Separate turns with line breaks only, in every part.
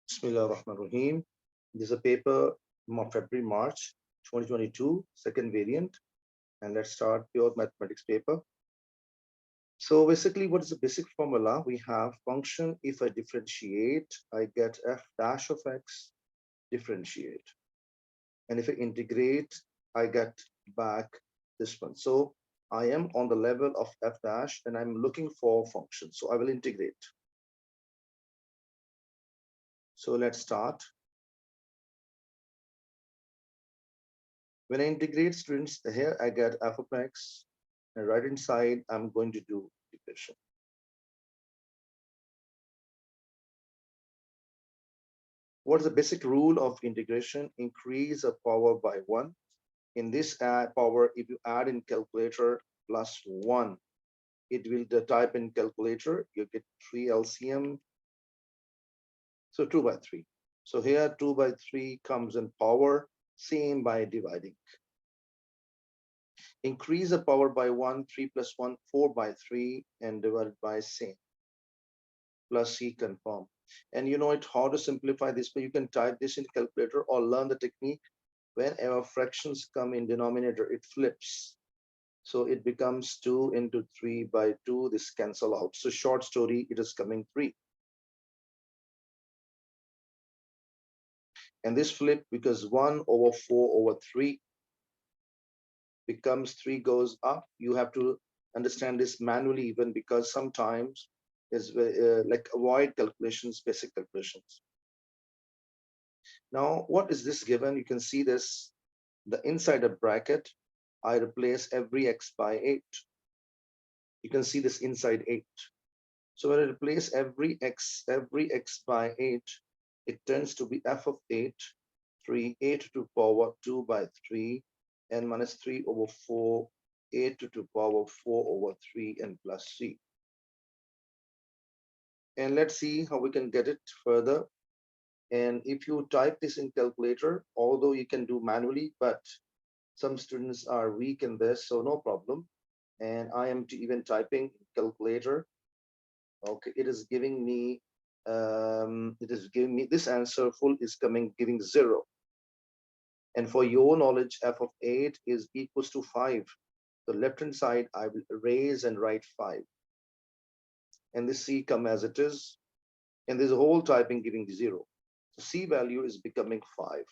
Bismillah ar-Rahman ar-Rahim. This is a paper February, March 2022, second variant. And let's start pure mathematics paper. So basically, what is the basic formula? We have function, if I differentiate, I get f dash of x, differentiate. And if I integrate, I get back this one. So I am on the level of f dash and I'm looking for function. So I will integrate. So let's start. When I integrate students, here I get f of x, and right inside I'm going to do integration. What is the basic rule of integration? Increase a power by 1. In this power, if you add in calculator plus 1, it will the type in calculator, you get 3 LCM, so 2 by 3. So here 2 by 3 comes in power, same by dividing. Increase the power by 1, 3 plus 1, 4 by 3, and divided by same, plus C confirm. And you know it how to simplify this, but you can type this in calculator or learn the technique. Whenever fractions come in denominator, it flips. So it becomes 2 into 3 by 2, this cancel out. So short story, it is coming 3. And this flip because 1 over 4 over 3 becomes 3 goes up. You have to understand this manually even because sometimes is like avoid calculations, basic calculations. Now, what is this given? You can see this, the inside a bracket, I replace every x by 8. You can see this inside 8. So when I replace every x by 8, it turns to be f of 8, 3, 8 to power 2 by 3, and minus 3 over 4, 8 to power 4 over 3, and plus c. And let's see how we can get it further. And if you type this in calculator, although you can do manually, but some students are weak in this, so no problem. And I am even typing calculator. Okay, it is giving me this answer full is giving 0. And for your knowledge, f of 8 is equals to 5. The left hand side I will erase and write 5. And this c come as it is. And this whole typing giving 0. So c value is becoming 5.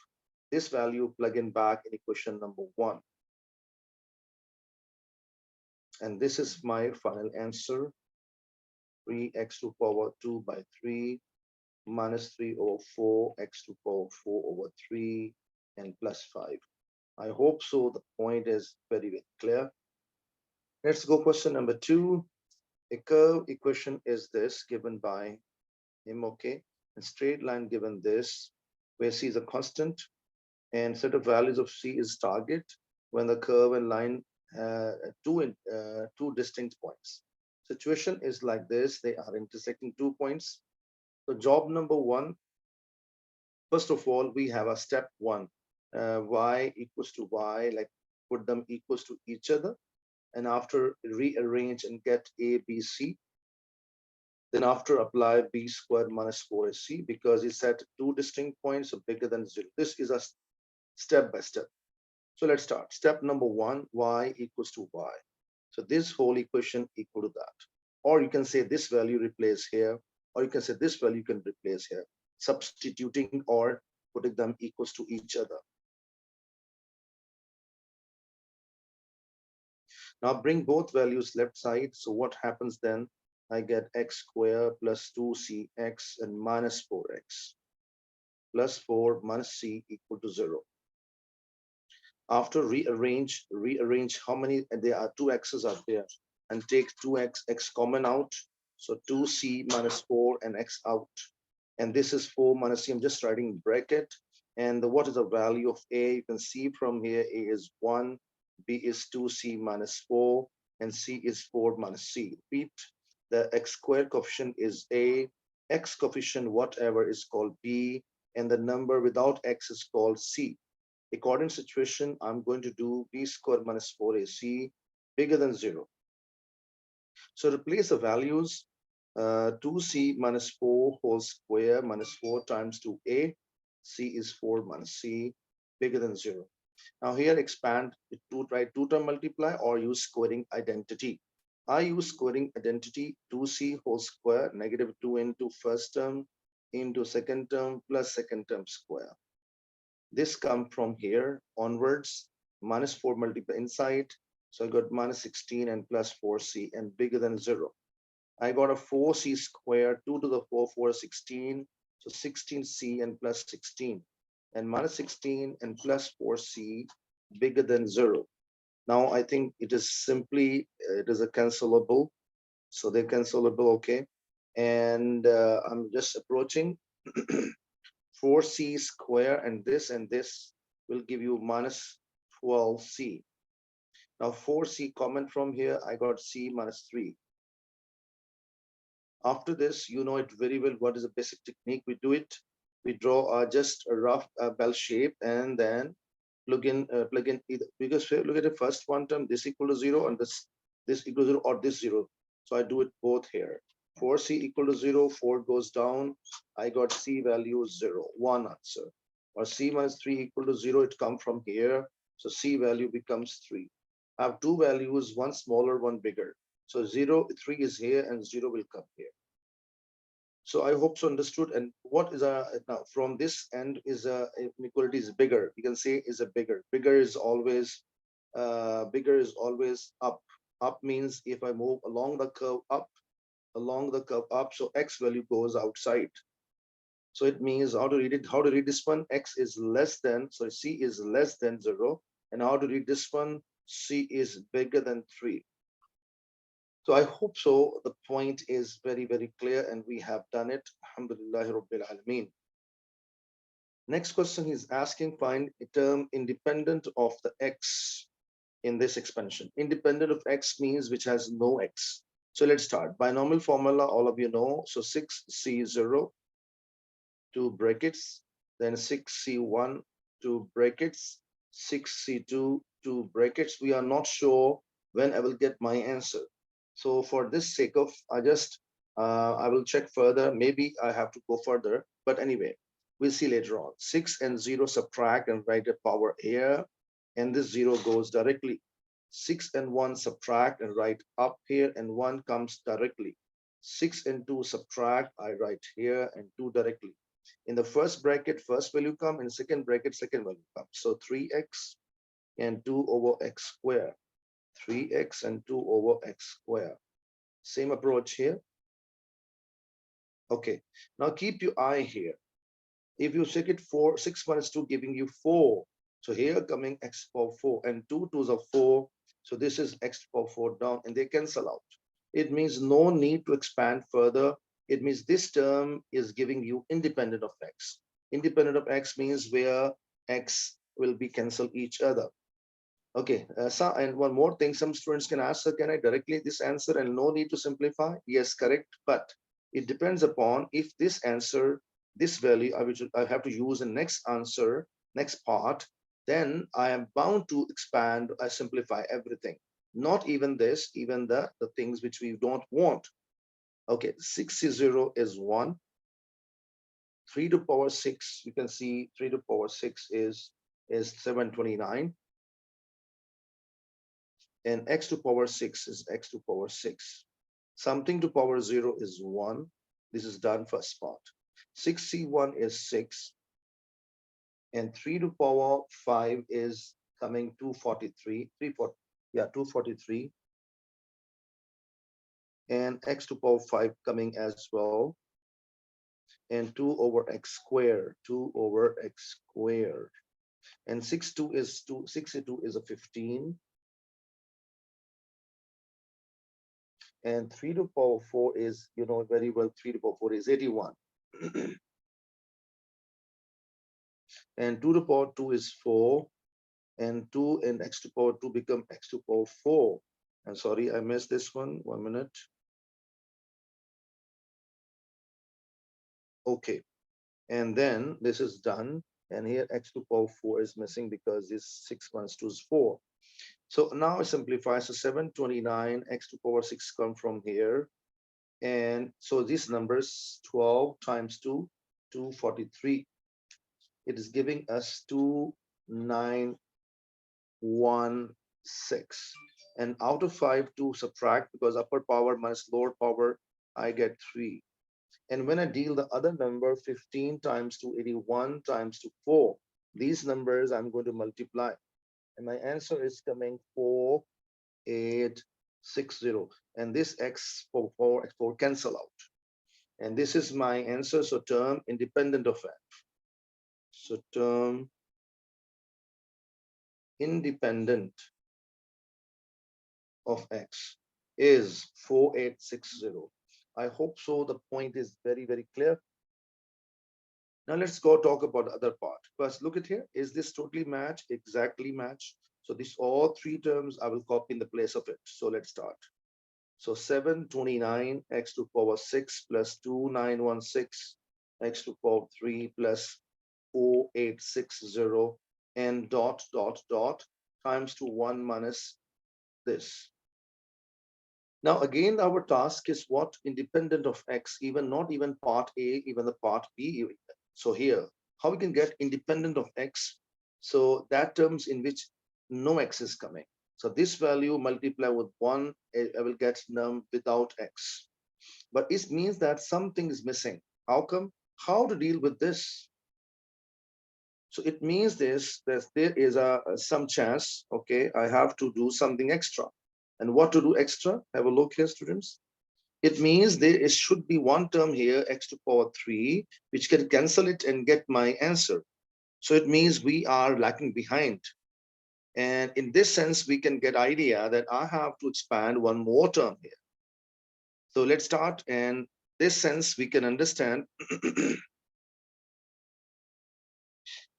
This value plug in back in equation number 1. And this is my final answer. 3x to power 2 by 3 minus 3 over 4, x to power 4 over 3, and plus 5. I hope so. The point is very, very clear. Let's go question number 2. A curve equation is this given by him, okay? A straight line given this, where c is a constant, and set of values of c is target when the curve and line two distinct points. Situation is like this, they are intersecting 2 points. So job number 1, first of all, we have a step 1, y equals to y, like put them equals to each other, and after rearrange and get a, b, c. Then after apply b squared minus 4ac because it said 2 distinct points are bigger than 0. This is a step by step. So let's start. Step number 1, y equals to y. So this whole equation equal to that. Or you can say this value replace here, or you can say this value can replace here, substituting or putting them equals to each other. Now bring both values left side. So what happens then? I get x squared plus 2cx and minus 4x plus 4 minus c equal to 0. After rearrange how many, and there are 2 x's are there, and take 2x, x common out. So 2c minus 4 and x out. And this is 4 minus c, I'm just writing bracket. And what is the value of a? You can see from here, a is 1, b is 2c minus 4, and c is 4 minus c. Repeat, the x squared coefficient is a, x coefficient whatever is called b, and the number without x is called c. According to situation, I'm going to do b squared minus 4ac bigger than 0. So replace the values. 2c minus 4 whole square minus 4 times 2a. C is 4 minus c bigger than 0. Now here expand it to try two-term multiply or use squaring identity. I use squaring identity 2c whole square negative 2 into first term into second term plus second term square. This come from here onwards minus 4 multiply inside. So I got minus 16 and plus 4c and bigger than 0. I got a 4c square 2 to the 4 4 16. So 16c and plus 16 and minus 16 and plus 4c bigger than 0. Now I think it is simply it is a cancelable, so they're cancelable. Okay, and I'm just approaching 4c square and this will give you minus 12c. Now 4c common from here, I got c minus 3. After this, you know it very well. What is the basic technique? We do it. We draw just a rough bell shape and then plug in either, because look at the first one term, this equal to 0 and this equal to 0 or this 0. So I do it both here. 4c equal to 0, 4 goes down. I got c value 0, one answer. Or c minus 3 equal to 0, it come from here. So c value becomes 3. I have two values, one smaller, one bigger. So 0, 3 is here and 0 will come here. So I hope so understood. And what is a now from this end is a inequality is bigger. You can say is a bigger. Bigger is always up. Up means if I move along the curve up, so x value goes outside. So it means how to read it, how to read this one, x is less than, so c is less than 0. And how to read this one, c is bigger than 3. So I hope so. The point is very, very clear and we have done it. Alhamdulillah Rabbil Alameen. Next question he's asking, find a term independent of the x in this expansion. Independent of x means which has no x. So let's start. Binomial formula, all of you know. So 6c0, 2 brackets, then 6c1, 2 brackets, 6c2, 2 brackets. We are not sure when I will get my answer. So for this sake of, I will check further. Maybe I have to go further, but anyway, we'll see later on. 6 and 0 subtract and write a power here, and this 0 goes directly. 6 and 1 subtract and write up here, and 1 comes directly. 6 and 2 subtract, I write here, and 2 directly. In the first bracket, first value come, in second bracket, second value come. So 3x and 2 over x square. 3x and 2 over x square. Same approach here. Okay, now keep your eye here. If you check it 6 minus 2 giving you 4. So here coming x power 4 and 2 2s are 4. So this is x power 4 down and they cancel out. It means no need to expand further. It means this term is giving you independent of x. Independent of x means where x will be cancel each other. Okay, so and one more thing, some students can ask, can I directly this answer and no need to simplify? Yes, correct, but it depends upon if this answer, this value, I have to use in next answer, next part, then I am bound to expand, I simplify everything. Not even this, even the things which we don't want. Okay, 6c0 is 1. 3 to power 6, you can see 3 to power 6 is 729. And x to power 6 is x to power 6. Something to power 0 is 1. This is done first part. 6c1 is 6. And 3 to power 5 is coming 243. 243. And x to power 5 coming as well. And 2 over x squared. 2 over x squared. And 62 is 2. 62 is a 15. And 3 to power 4 is, you know very well, 3 to power 4 is 81. And 2 to the power 2 is 4. And 2 and x to power 2 become x to power 4. And sorry, I missed this one. 1 minute. Okay. And then this is done. And here x to power 4 is missing because this 6 minus 2 is 4. So now I simplify. So 729 x to power 6 come from here. And so these numbers 12 times 2, 243. It is giving us 2916. And out of 5 to subtract, because upper power minus lower power, I get 3. And when I deal the other number, 15 times 2, 81 times 2, 4, these numbers I'm going to multiply. And my answer is coming 4860. And this x for 4 cancel out. And this is my answer. So term independent of f. So term independent of x is 4860. I hope so. The point is very, very clear. Now let's go talk about the other part. First, look at here. Is this totally match? Exactly match. So these all three terms I will copy in the place of it. So let's start. So 729 x to power 6 plus 2916 x to power 3 plus 4860 and dot times to 1 minus this. Now again, our task is what? Independent of x, even not even part A, even the part B. So here, how we can get independent of x? So that terms in which no x is coming. So this value multiply with 1, I will get num without x. But it means that something is missing. How come? How to deal with this? So it means this, that there is some chance, okay, I have to do something extra. And what to do extra? Have a look here, students. It means there should be one term here, x to power 3, which can cancel it and get my answer. So it means we are lacking behind. And in this sense, we can get idea that I have to expand one more term here. So let's start. And this sense, we can understand.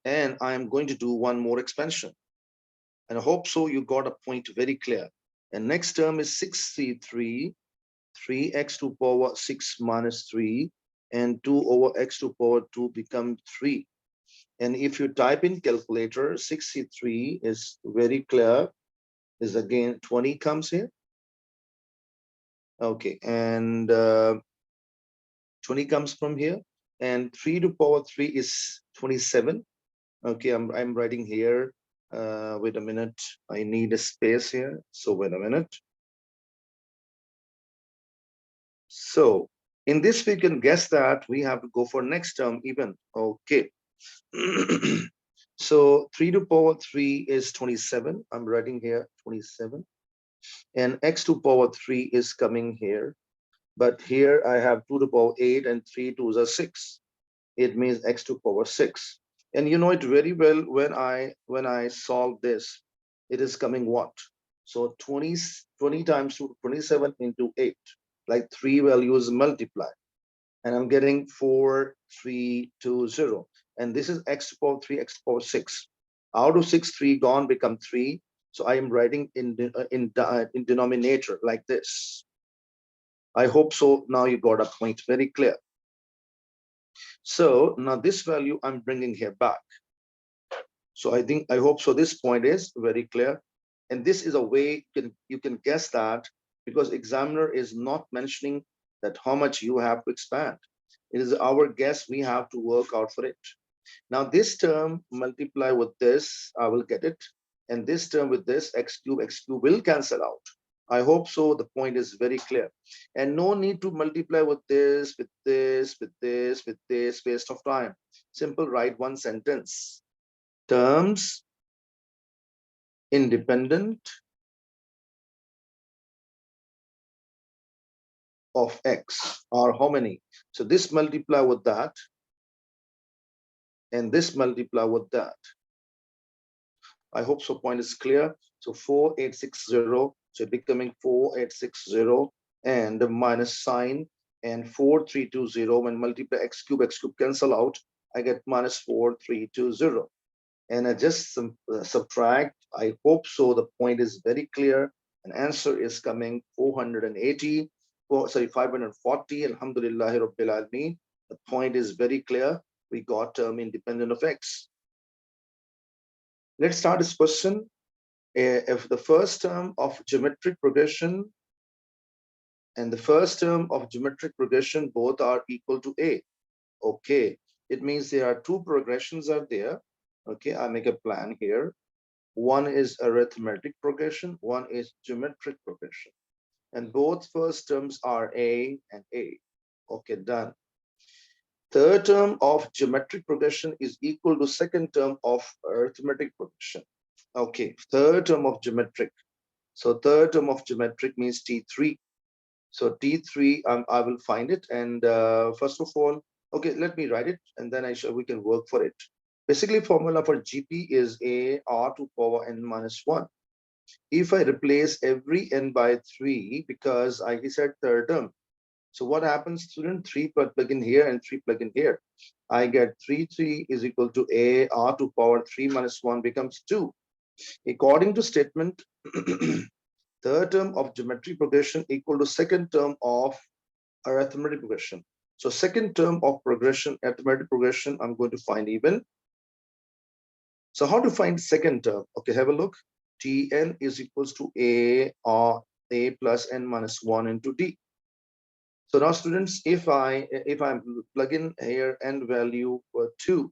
And I'm going to do one more expansion. And I hope so you got a point very clear. And next term is 6c3, 3x to power 6 minus 3, and 2 over x to power 2 become 3. And if you type in calculator, 63 is very clear, is again 20 comes here. Okay, and 20 comes from here, and 3 to power 3 is 27. Okay, I'm writing here. Wait a minute, I need a space here. So wait a minute. So in this, we can guess that we have to go for next term even. Okay. So 3 to power 3 is 27. I'm writing here 27. And x to power 3 is coming here. But here I have 2 to power 8 and 3 to the 6. It means x to power 6. And you know it very well when I solve this, it is coming what? So 20 times 2, 27 into 8, like 3 values multiply. And I'm getting 4320. And this is x to power 3, x to power 6. Out of 6, 3 gone become 3. So I am writing in denominator like this. I hope so. Now you got a point very clear. So now this value I'm bringing here back. So I hope so. This point is very clear. And this is a way you can guess that, because examiner is not mentioning that how much you have to expand. It is our guess. We have to work out for it. Now this term multiply with this, I will get it. And this term with this, x cube will cancel out. I hope so. The point is very clear. And no need to multiply with this, with this, with this, with this, waste of time. Simple, write one sentence. Terms independent of x are how many? So this multiply with that, and this multiply with that. I hope so point is clear. So 4860, so becoming 4860 and the minus sign and 4320. When multiply x cube cancel out, I get minus 4320. And I just subtract. I hope so. The point is very clear. An answer is coming 480. Sorry, 540. Alhamdulillah Rabbil Alameen. The point is very clear. We got term independent of x. Let's start this question. If the first term of geometric progression and the first term of geometric progression, both are equal to A. Okay, it means there are two progressions are there. Okay, I make a plan here. One is arithmetic progression, one is geometric progression. And both first terms are A and A. Okay, done. Third term of geometric progression is equal to second term of arithmetic progression. Okay, third term of geometric. So third term of geometric means T3. So T3, I will find it. And first of all, okay, let me write it and then we can work for it. Basically, formula for GP is A R to power n minus 1. If I replace every n by 3, because I said third term. So what happens, student? 3 plug in here and 3 plug in here. I get 3 is equal to A R to power 3 minus 1 becomes 2. According to statement, third term of geometry progression equal to second term of arithmetic progression. So second term of progression, arithmetic progression, I'm going to find even. So how to find second term? Okay, have a look. Tn is equals to A or A plus n minus 1 into D. So now students, if I plug in here n value 2,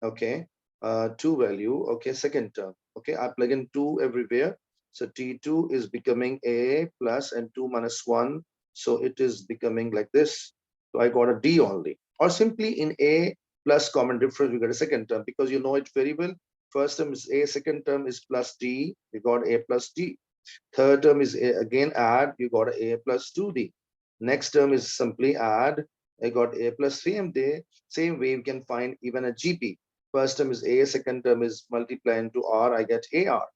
okay, 2 value, okay, second term, okay, I plug in 2 everywhere. So T2 is becoming A plus and 2 minus 1. So it is becoming like this. So I got a D only. Or simply in A plus common difference, we got a second term because you know it very well. First term is A, second term is plus D. We got A plus D. Third term is A, again add, you got A plus 2D. Next term is simply add, I got A plus 3M. Same way we can find even a GP. First term is A, second term is multiply into R, I get AR.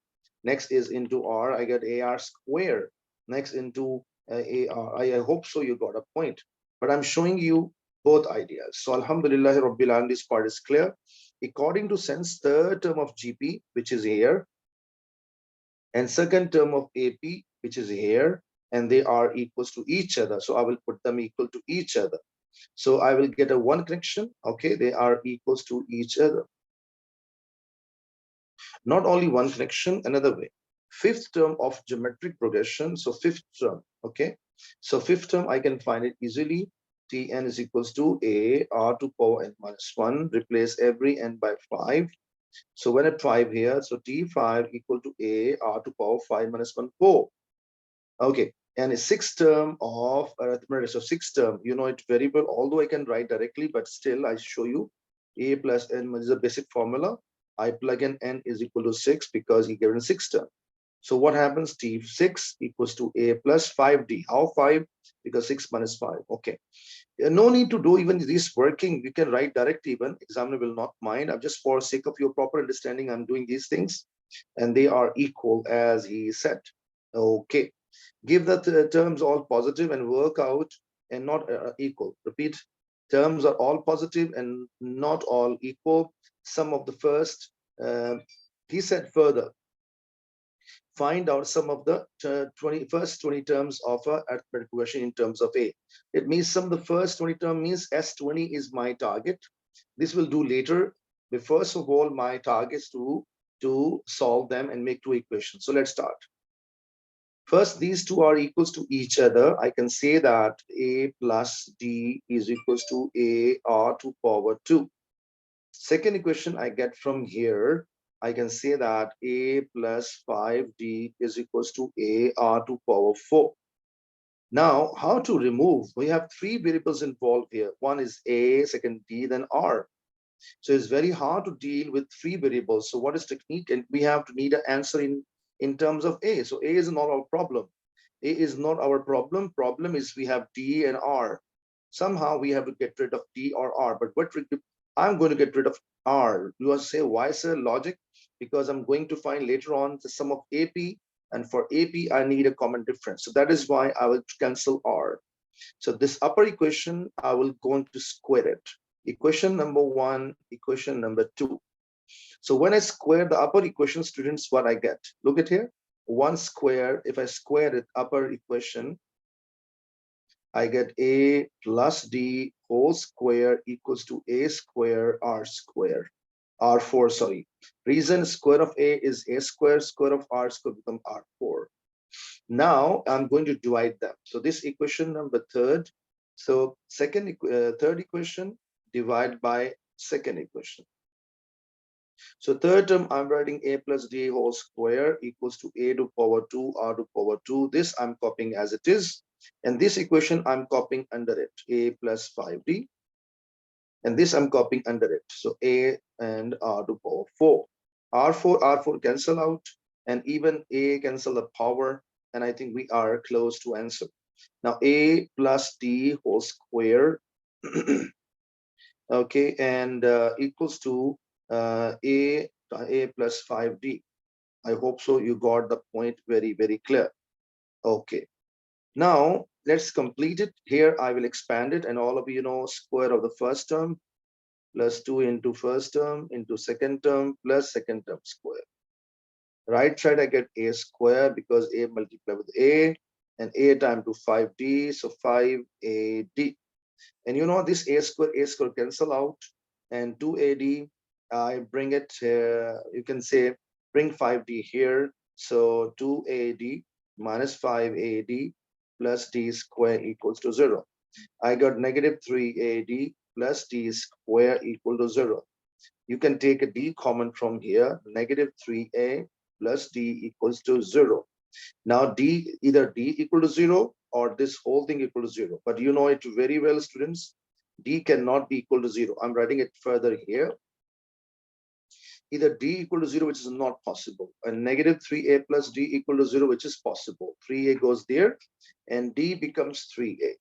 Next is into R, I get AR square. Next into AR. I hope so you got a point. But I'm showing you both ideas. So Alhamdulillah Rabbil Alamin, this part is clear. According to sense, third term of GP, which is here, and second term of AP, which is here, and they are equals to each other. So I will put them equal to each other. So I will get a one connection. Okay, they are equals to each other. Not only one connection, another way. Fifth term of geometric progression. So fifth term, okay. So fifth term, I can find it easily. Tn is equals to A R to power n minus 1. Replace every n by 5. So when at 5 here, so T5 equal to A R to power 5 minus 1, 4. Okay, and a sixth term of arithmetic. So sixth term, you know it very well, although I can write directly, but still I show you A plus n is a basic formula. I plug in n is equal to 6 because he given sixth term. So what happens? T6 equals to A plus 5D. How 5? Because 6 minus 5. Okay. No need to do even this working. You can write directly even. Examiner will not mind. I'm just for sake of your proper understanding, I'm doing these things. And they are equal as he said. Okay. Give the terms all positive and work out and not equal. Repeat, terms are all positive and not all equal. Some of the first, he said further, find out some of the first 20 terms of arithmetic progression in terms of A. It means some of the first 20 term means S20 is my target. This will do later. But first of all, my target is to solve them and make two equations. So let's start. First, these two are equals to each other. I can say that A plus D is equals to A R to power 2. Second equation I get from here, I can say that A plus 5D is equals to A R to power 4. Now, how to remove? We have three variables involved here. One is A, second D, then R. So it's very hard to deal with three variables. So what is technique? And we have to need an answer in terms of A. So A is not our problem. A is not our problem. Problem is we have D and R. Somehow we have to get rid of D or R. But what I'm going to get rid of R. You will say, why, sir? Logic. Because I'm going to find later on the sum of AP. And for AP, I need a common difference. So that is why I will cancel R. So this upper equation, I will going to square it. Equation number 1, equation number 2. So when I square the upper equation, students, what I get? Look at here. 1 square, if I square it, upper equation, I get A plus D whole square equals to A square R square. R4, sorry. Reason square of A is A square, square of R square become R4. Now I'm going to divide them. So this equation number third. So third equation divide by second equation. So third term, I'm writing a plus d whole square equals to a to power 2 r to power 2. This I'm copying as it is. And this equation I'm copying under it, a plus 5d. And this I'm copying under it. So a and r to power 4. R4 cancel out, and even a cancel the power. And I think we are close to answer. Now a plus d whole square, okay, and equals to a plus 5d. I hope so you got the point very clear. Okay, now let's complete it. Here I will expand it, and all of you know square of the first term plus 2 into first term into second term plus second term square. Right side I get a square because a multiplied with a, and a times to 5d, so 5ad. And you know this a square cancel out, and 2ad, I bring it you can say bring 5d here, so 2ad minus 5ad plus d square equals to 0. I got negative 3ad plus d square equal to 0. You can take a d common from here, negative 3a plus d equals to 0. Now d, either d equal to 0 or this whole thing equal to 0. But you know it very well, students. D cannot be equal to 0. I'm writing it further here. Either d equal to 0, which is not possible, and negative 3a plus d equal to 0, which is possible. 3a goes there, and d becomes 3a.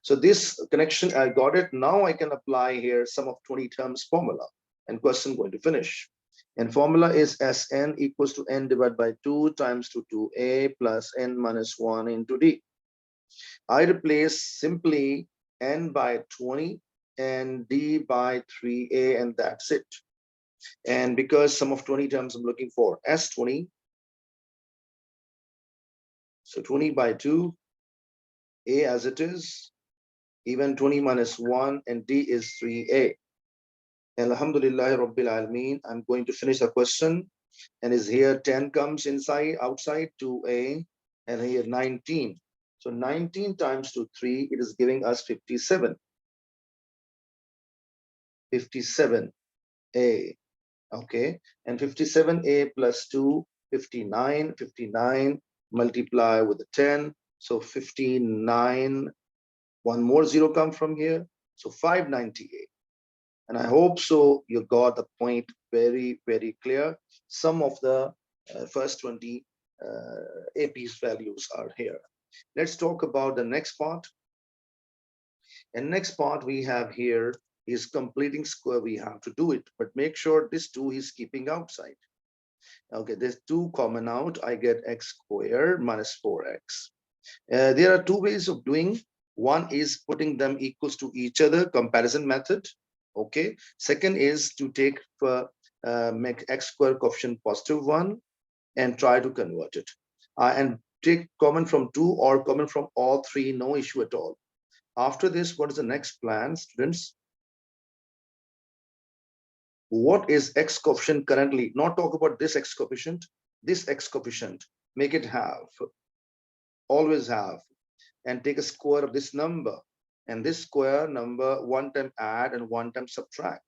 So this connection, I got it. Now I can apply here sum of 20 terms formula, and question going to finish. And formula is Sn equals to n divided by 2 times 2a plus n minus 1 into d. I replace simply n by 20 and d by 3a, and that's it. And because sum of 20 terms I'm looking for S20, so 20 by 2, a as it is, even 20 minus 1, and d is 3a. Alhamdulillah Rabbil Alameen. I'm going to finish the question, and is here 10 comes inside, outside 2a, and here 19. So 19 times to 3, it is giving us 57. 57a, okay, and 57a plus 2, 59, 59 multiply with the 10, so 59, one more zero come from here, so 598. And I hope so you got the point very clear. Some of the first 20 AP's values are here. Let's talk about the next part. And next part we have here is completing square. We have to do it, but make sure this 2 is keeping outside. Okay, there's 2 common out. I get x squared minus 4x. There are 2 ways of doing. One is putting them equals to each other, comparison method. Okay. Second is to take make x squared coefficient positive 1 and try to convert it. And take common from 2 or common from all 3, no issue at all. After this, what is the next plan, students? What is x coefficient currently? Not talk about this x coefficient, this x coefficient. Make it have, always have, and take a square of this number. And this square number, one time add and one time subtract.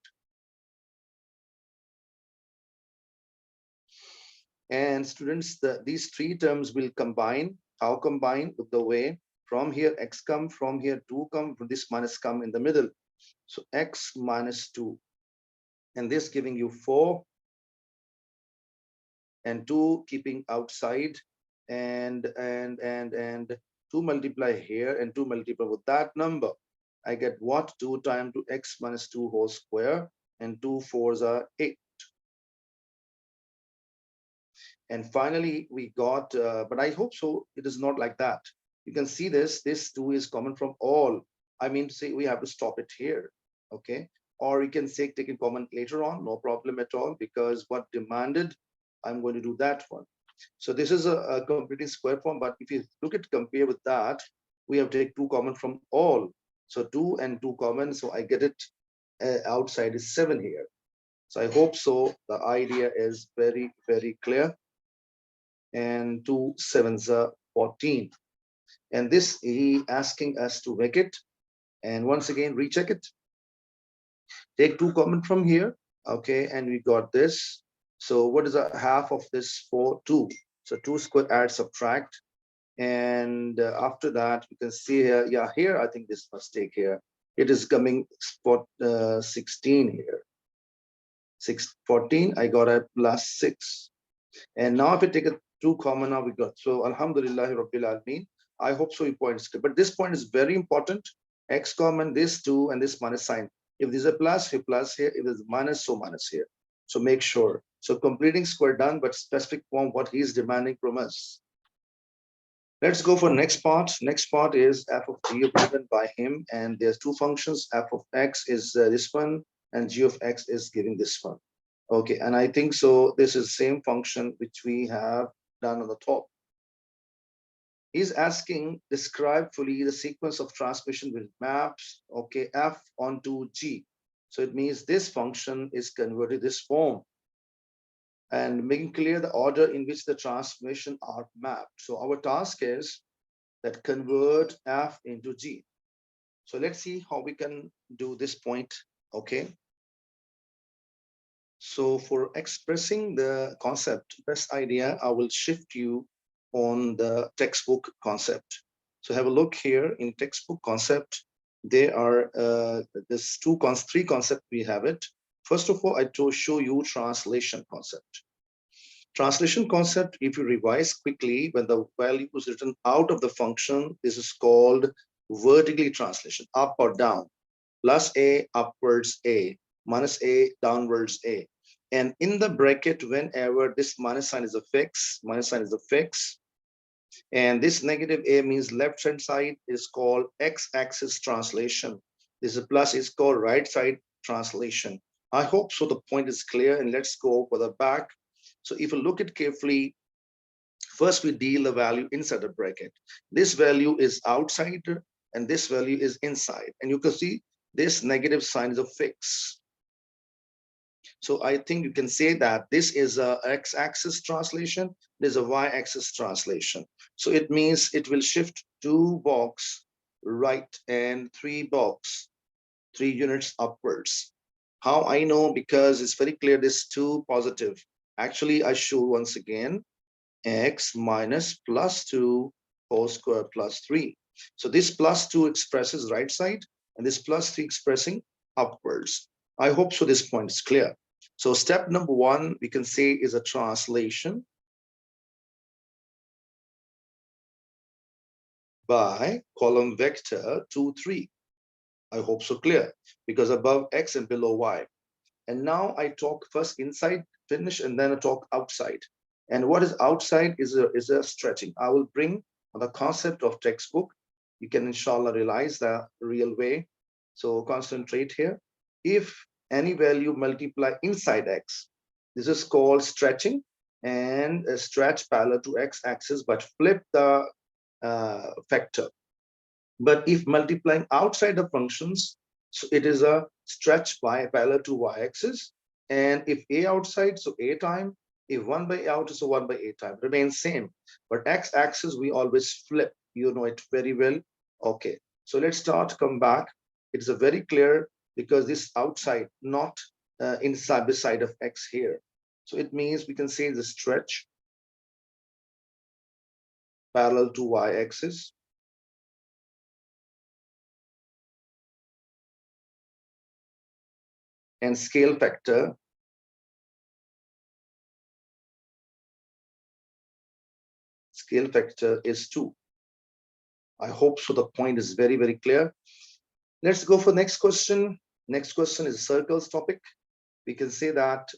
And students, these 3 terms will combine. How combine? With the way from here x come, from here 2 come, from this minus come in the middle. So x minus 2, and this giving you 4, and 2 keeping outside, and 2 multiply here and 2 multiply with that number. I get what? 2 times 2x minus 2 whole square, and 2 4s are 8. And finally we got, but I hope so it is not like that. You can see this 2 is common from all. I mean to say we have to stop it here, okay? Or you can say take it common later on, no problem at all, because what demanded, I'm going to do that one. So this is a completing square form, but if you look at compare with that, we have to take 2 common from all. So 2 and 2 common, so I get it outside is 7 here. So I hope so the idea is very clear. And 2 7s are 14. And this he asking us to make it. And once again, recheck it. Take 2 common from here. Okay, and we got this. So what is a half of this 4? 2. So 2 square add subtract. And after that, you can see here, yeah, here, I think this mistake here. It is coming for 16 here. 14, I got a plus 6. And now if we take a 2 common, now we got, so Alhamdulillah Rabbil Alameen. I hope so your point is clear. But this point is very important. X common, this 2 and this minus sign. If there's a plus here. If there's minus, so minus here. So make sure. So completing square done, but specific form what he is demanding from us. Let's go for next part. Next part is f of g given by him, and there's 2 functions. F of x is this one, and g of x is giving this one. Okay, and I think so. This is same function which we have done on the top. He's asking describe fully the sequence of transmission with maps. Okay, f onto g. So it means this function is converted this form, and making clear the order in which the transformation are mapped. So our task is that convert f into g. So let's see how we can do this point. Okay. So for expressing the concept, best idea, I will shift you on the textbook concept. So have a look here in textbook concept. There are there's 3 concepts we have it. First of all, I to show you translation concept. Translation concept, if you revise quickly, when the value is written out of the function, this is called vertically translation, up or down. Plus a, upwards a, minus a, downwards a. And in the bracket, whenever this minus sign is a fix, and this negative a means left hand side is called x-axis translation. This is plus is called right side translation. I hope so the point is clear, and let's go for the back. So if you look at carefully, first we deal the value inside the bracket. This value is outside and this value is inside. And you can see this negative sign is a fix. So I think you can say that this is a x-axis translation, there's a y-axis translation. So it means it will shift 2 box right and 3 box, 3 units upwards. How I know? Because it's very clear this 2 positive. Actually, I show once again x minus plus 2 whole square plus 3. So this plus 2 expresses right side and this plus 3 expressing upwards. I hope so this point is clear. So step number 1, we can say is a translation by column vector 2, 3. I hope so clear, because above x and below y. And now I talk first inside, finish, and then I talk outside. And what is outside is a stretching. I will bring the concept of textbook. You can inshallah realize the real way. So concentrate here. If any value multiply inside x, this is called stretching, and a stretch parallel to x-axis, but flip the factor. But if multiplying outside the functions, so it is a stretch by parallel to y-axis. And if a outside, so a time. If 1 by a out, so 1 by a time. Remains same. But x-axis, we always flip. You know it very well. Okay. So let's start, come back. It's a very clear, because this outside, not inside beside of x here. So it means we can say the stretch parallel to y-axis. And scale factor is 2. I hope so the point is very, very clear. Let's go for next question. Next question is circles topic. We can say that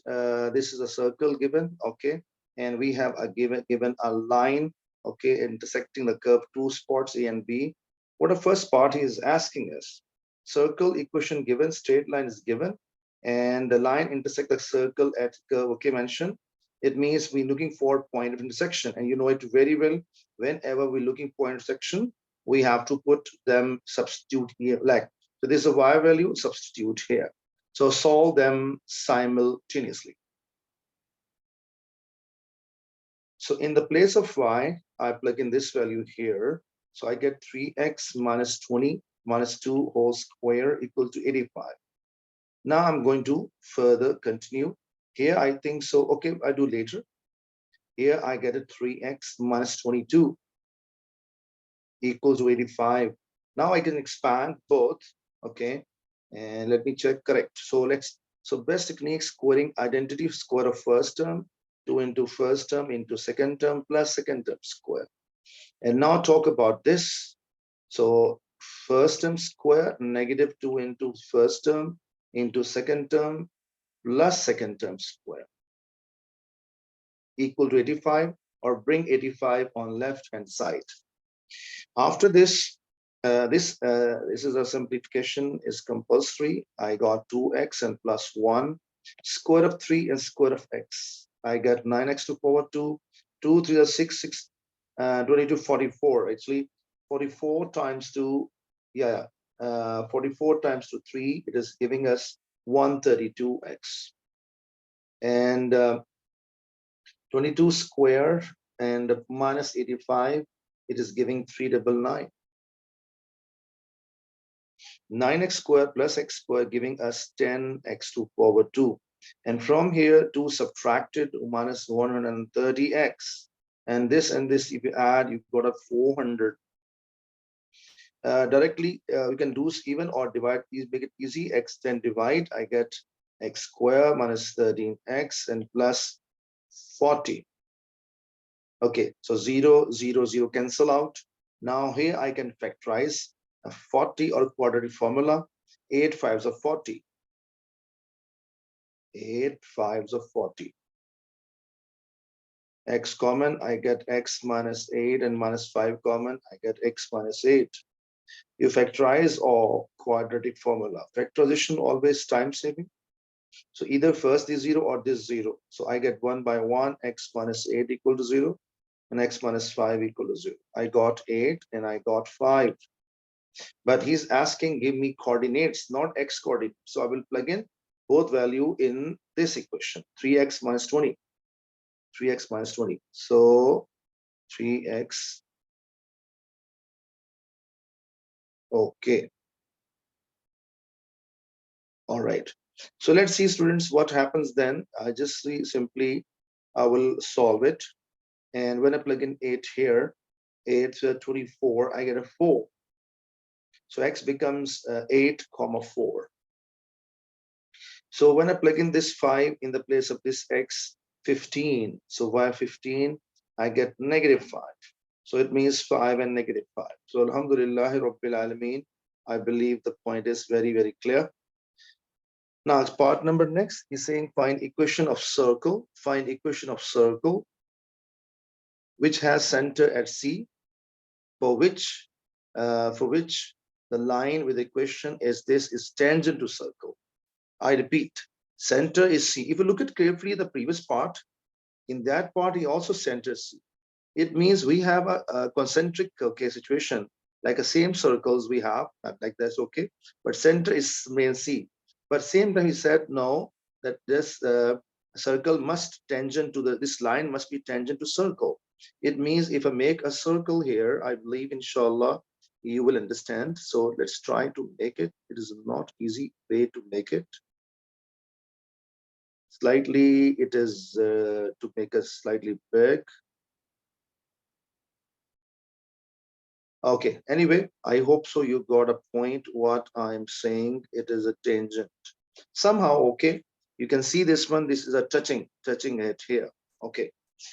this is a circle given, okay, and we have a given a line, okay, intersecting the curve 2 spots A and B. What the first part is asking us, circle equation given, straight line is given, and the line intersect the circle at curve, okay, mentioned. It means we're looking for point of intersection, and you know it very well. Whenever we're looking for intersection, we have to put them, substitute here, like, so this is a y value, substitute here. So solve them simultaneously. So in the place of y, I plug in this value here. So I get 3x minus 20 minus 2 whole square equal to 85. Now I'm going to further continue. Here I think so, okay, I do later. Here I get a 3x minus 22 equals to 85. Now I can expand both, okay? And let me check correct. So best technique, squaring identity square of first term, 2 into first term into second term plus second term square. And now talk about this. So first term square, negative 2 into first term into second term plus second term square equal to 85, or bring 85 on left hand side. After this, this is a simplification is compulsory. I got 2x and plus 1, square of 3 and square of x. I get 9x to power 2, 2, 3 are 6, 22, 44. Actually, 44 times 2, yeah, 44 times to 3, it is giving us 132x. And 22 square and minus 85, it is giving 399. 9x squared plus x squared giving us 10x to power 2. And from here, 2 subtracted minus 130x. And this, if you add, you've got a 400. Directly, we can do even or divide, make it easy. X 10 divide, I get x squared minus 13x and plus 40. Okay, so 0, 0, 0 cancel out. Now here I can factorize a 40 or quadratic formula. 8 fives are 40. 8 fives are 40. X common, I get x minus 8, and minus 5 common, I get x minus 8. You factorize or quadratic formula. Factorization always time saving. So either first is 0 or this 0. So I get 1 by 1, x minus 8 equal to 0. And x minus 5 equal to 0. I got 8 and I got 5. But he's asking, give me coordinates, not x coordinates. So I will plug in both value in this equation, 3x minus 20. 3x minus 20. So 3x. Okay. All right. So let's see, students, what happens then. I just simply, I will solve it. And when I plug in 8 here, 8 24, I get a 4. So x becomes 8 comma 4. So when I plug in this 5 in the place of this x, 15. So y 15, I get negative 5. So it means 5 and negative 5. So Alhamdulillah Rabbil Alameen, I believe the point is very, very clear. Now it's part number next. He's saying find equation of circle. Find equation of circle which has center at C, for which the line with equation is this is tangent to circle. I repeat, center is C. If you look at carefully the previous part, in that part he also centers C. It means we have a concentric situation, like the same circles we have, like that's okay. But center is main C. But same time he said no, that this circle must tangent to this line must be tangent to circle. It means if I make a circle here, I believe inshallah you will understand. So let's try to make it. It is not easy way to make it. Slightly, it is to make it slightly big. Okay, anyway, I hope so you got a point what I'm saying. It is a tangent. Somehow, okay, you can see this one, this is a touching it here. Okay,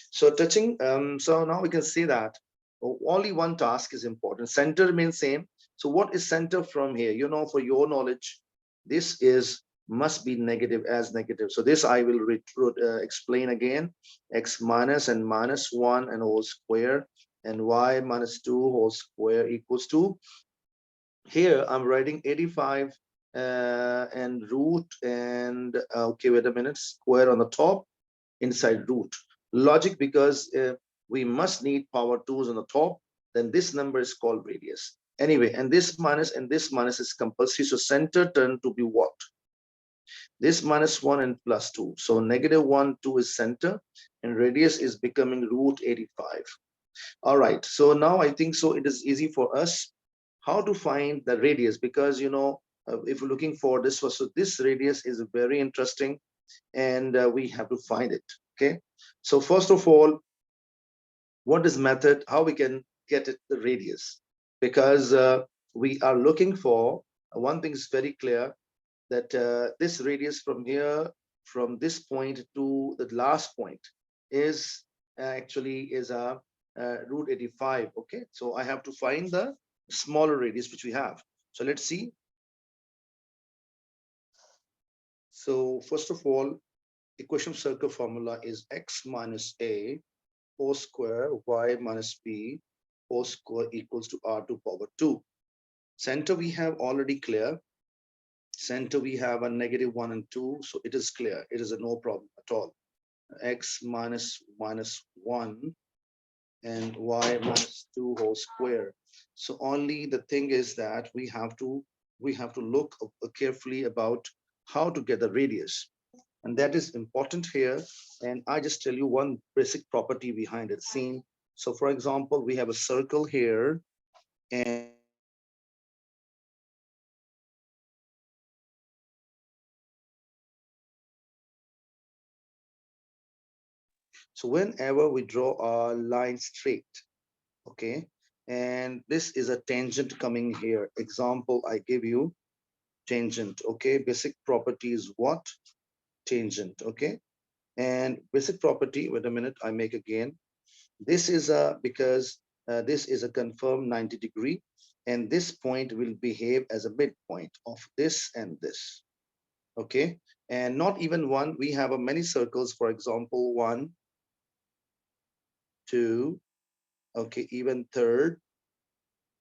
so touching, so now we can see that only one task is important. Center remains same. So what is center from here? You know, for your knowledge, this is must be negative as negative. So this I will explain again. X minus and minus 1 and whole square, and y minus 2 whole square equals to, here I'm writing 85 and root and okay, wait a minute, square on the top inside root. Logic, because we must need power 2's on the top, then this number is called radius. Anyway, and this minus is compulsory. So center turn to be what? This minus 1 and plus 2. So negative 1, 2 is center, and radius is becoming root 85. All right, so now I think so it is easy for us how to find the radius, because if we're looking for this was, so this radius is very interesting, and we have to find it. Okay, so first of all, what is method, how we can get it the radius, because we are looking for one thing is very clear, that this radius from here, from this point to the last point, is actually is a root 85. Okay, so I have to find the smaller radius which we have. So let's see. So first of all, equation of circle formula is x minus a whole square y minus b whole square equals to r to power 2. Center we have already clear. Center we have a negative 1 and 2, so it is clear, it is a no problem at all. X minus 1 and y minus 2 whole square. So only the thing is that we have to look carefully about how to get the radius, and that is important here. And I just tell you one basic property behind it. Seen. So for example, we have a circle here, and so whenever we draw a line straight, okay, and this is a tangent coming here. Example I give you, tangent. Okay, basic property is what? Tangent. Okay, and basic property, wait a minute, I make again. This is a, because this is a confirmed 90-degree, and this point will behave as a midpoint of this and this. Okay, and not even one, we have a many circles, for example, 1, 2, okay, even third.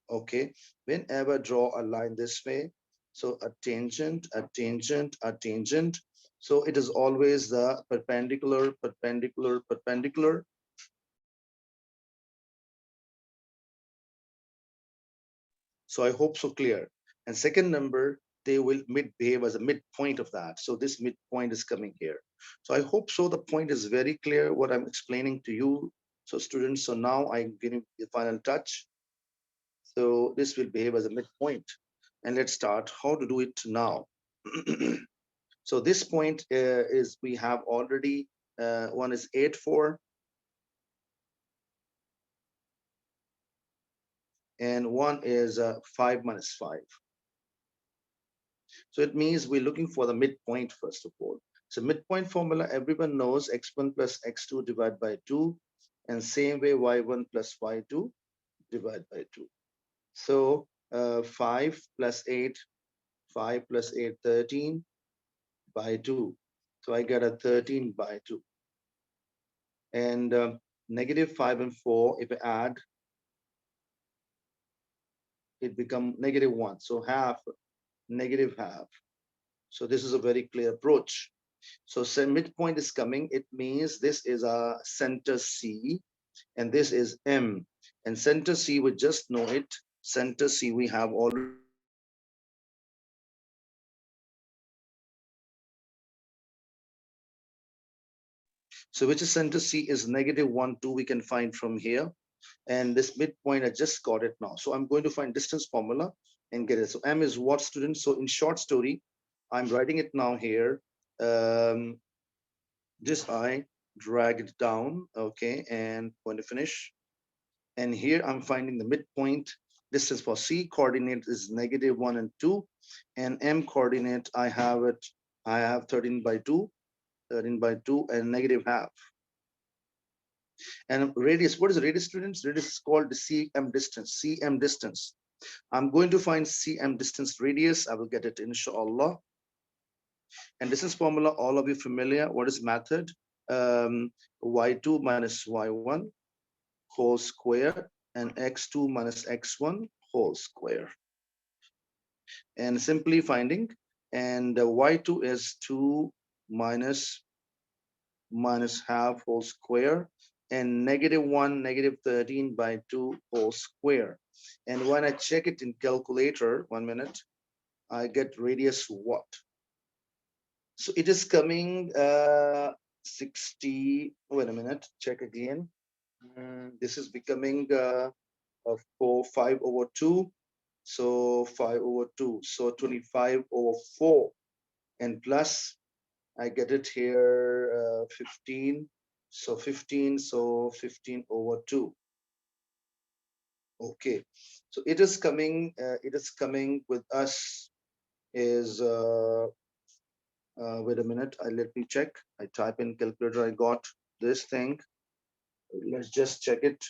Okay, whenever draw a line this way, so a tangent, a tangent, a tangent, so it is always the perpendicular, perpendicular, perpendicular. So I hope so clear. And second number, they will mid behave as a midpoint of that. So this midpoint is coming here. So I hope so the point is very clear what I'm explaining to you. So students, so now I'm giving the final touch. So this will behave as a midpoint. And let's start how to do it now. So this point is, we have already, one is 8, 4, and one is 5 minus 5. So it means we're looking for the midpoint first of all. So midpoint formula, everyone knows x1 plus x2 divided by 2, and same way y1 plus y2 divided by 2. So 5 plus 8, 5 plus 8, 13 by 2. So I get a 13 by 2. And negative 5 and 4, if I add, it become negative 1. So half, negative half. So this is a very clear approach. So say midpoint is coming, it means this is a center C, and this is M. And center C, we just know it. Center C, we have already. So which is center C is negative 1, 2, we can find from here. And this midpoint, I just got it now. So I'm going to find distance formula and get it. So M is what, students? So in short story, I'm writing it now here. This I drag it down, okay, and going to finish. And here I'm finding the midpoint. Distance for C coordinate is negative 1 and 2, and M coordinate, I have 13 by 2, 13 by 2, and negative half. And radius, what is radius, students? Radius is called the CM distance, CM distance. I'm going to find CM distance radius. I will get it inshallah. And distance formula, all of you familiar. What is method? Y2 minus Y1 whole square, and x2 minus x1 whole square. And simply finding, and y2 is 2 minus half whole square, and negative 1, negative 13 by 2 whole square. And when I check it in calculator, 1 minute, I get radius what? So it is coming 60. Wait a minute, check again. This is becoming 5 over 2. So 5 over 2. So 25 over 4. And plus, I get it here 15. So 15. So 15 over 2. Okay. So it is coming with us is wait a minute, let me check. I type in calculator, I got this thing. Let's just check it.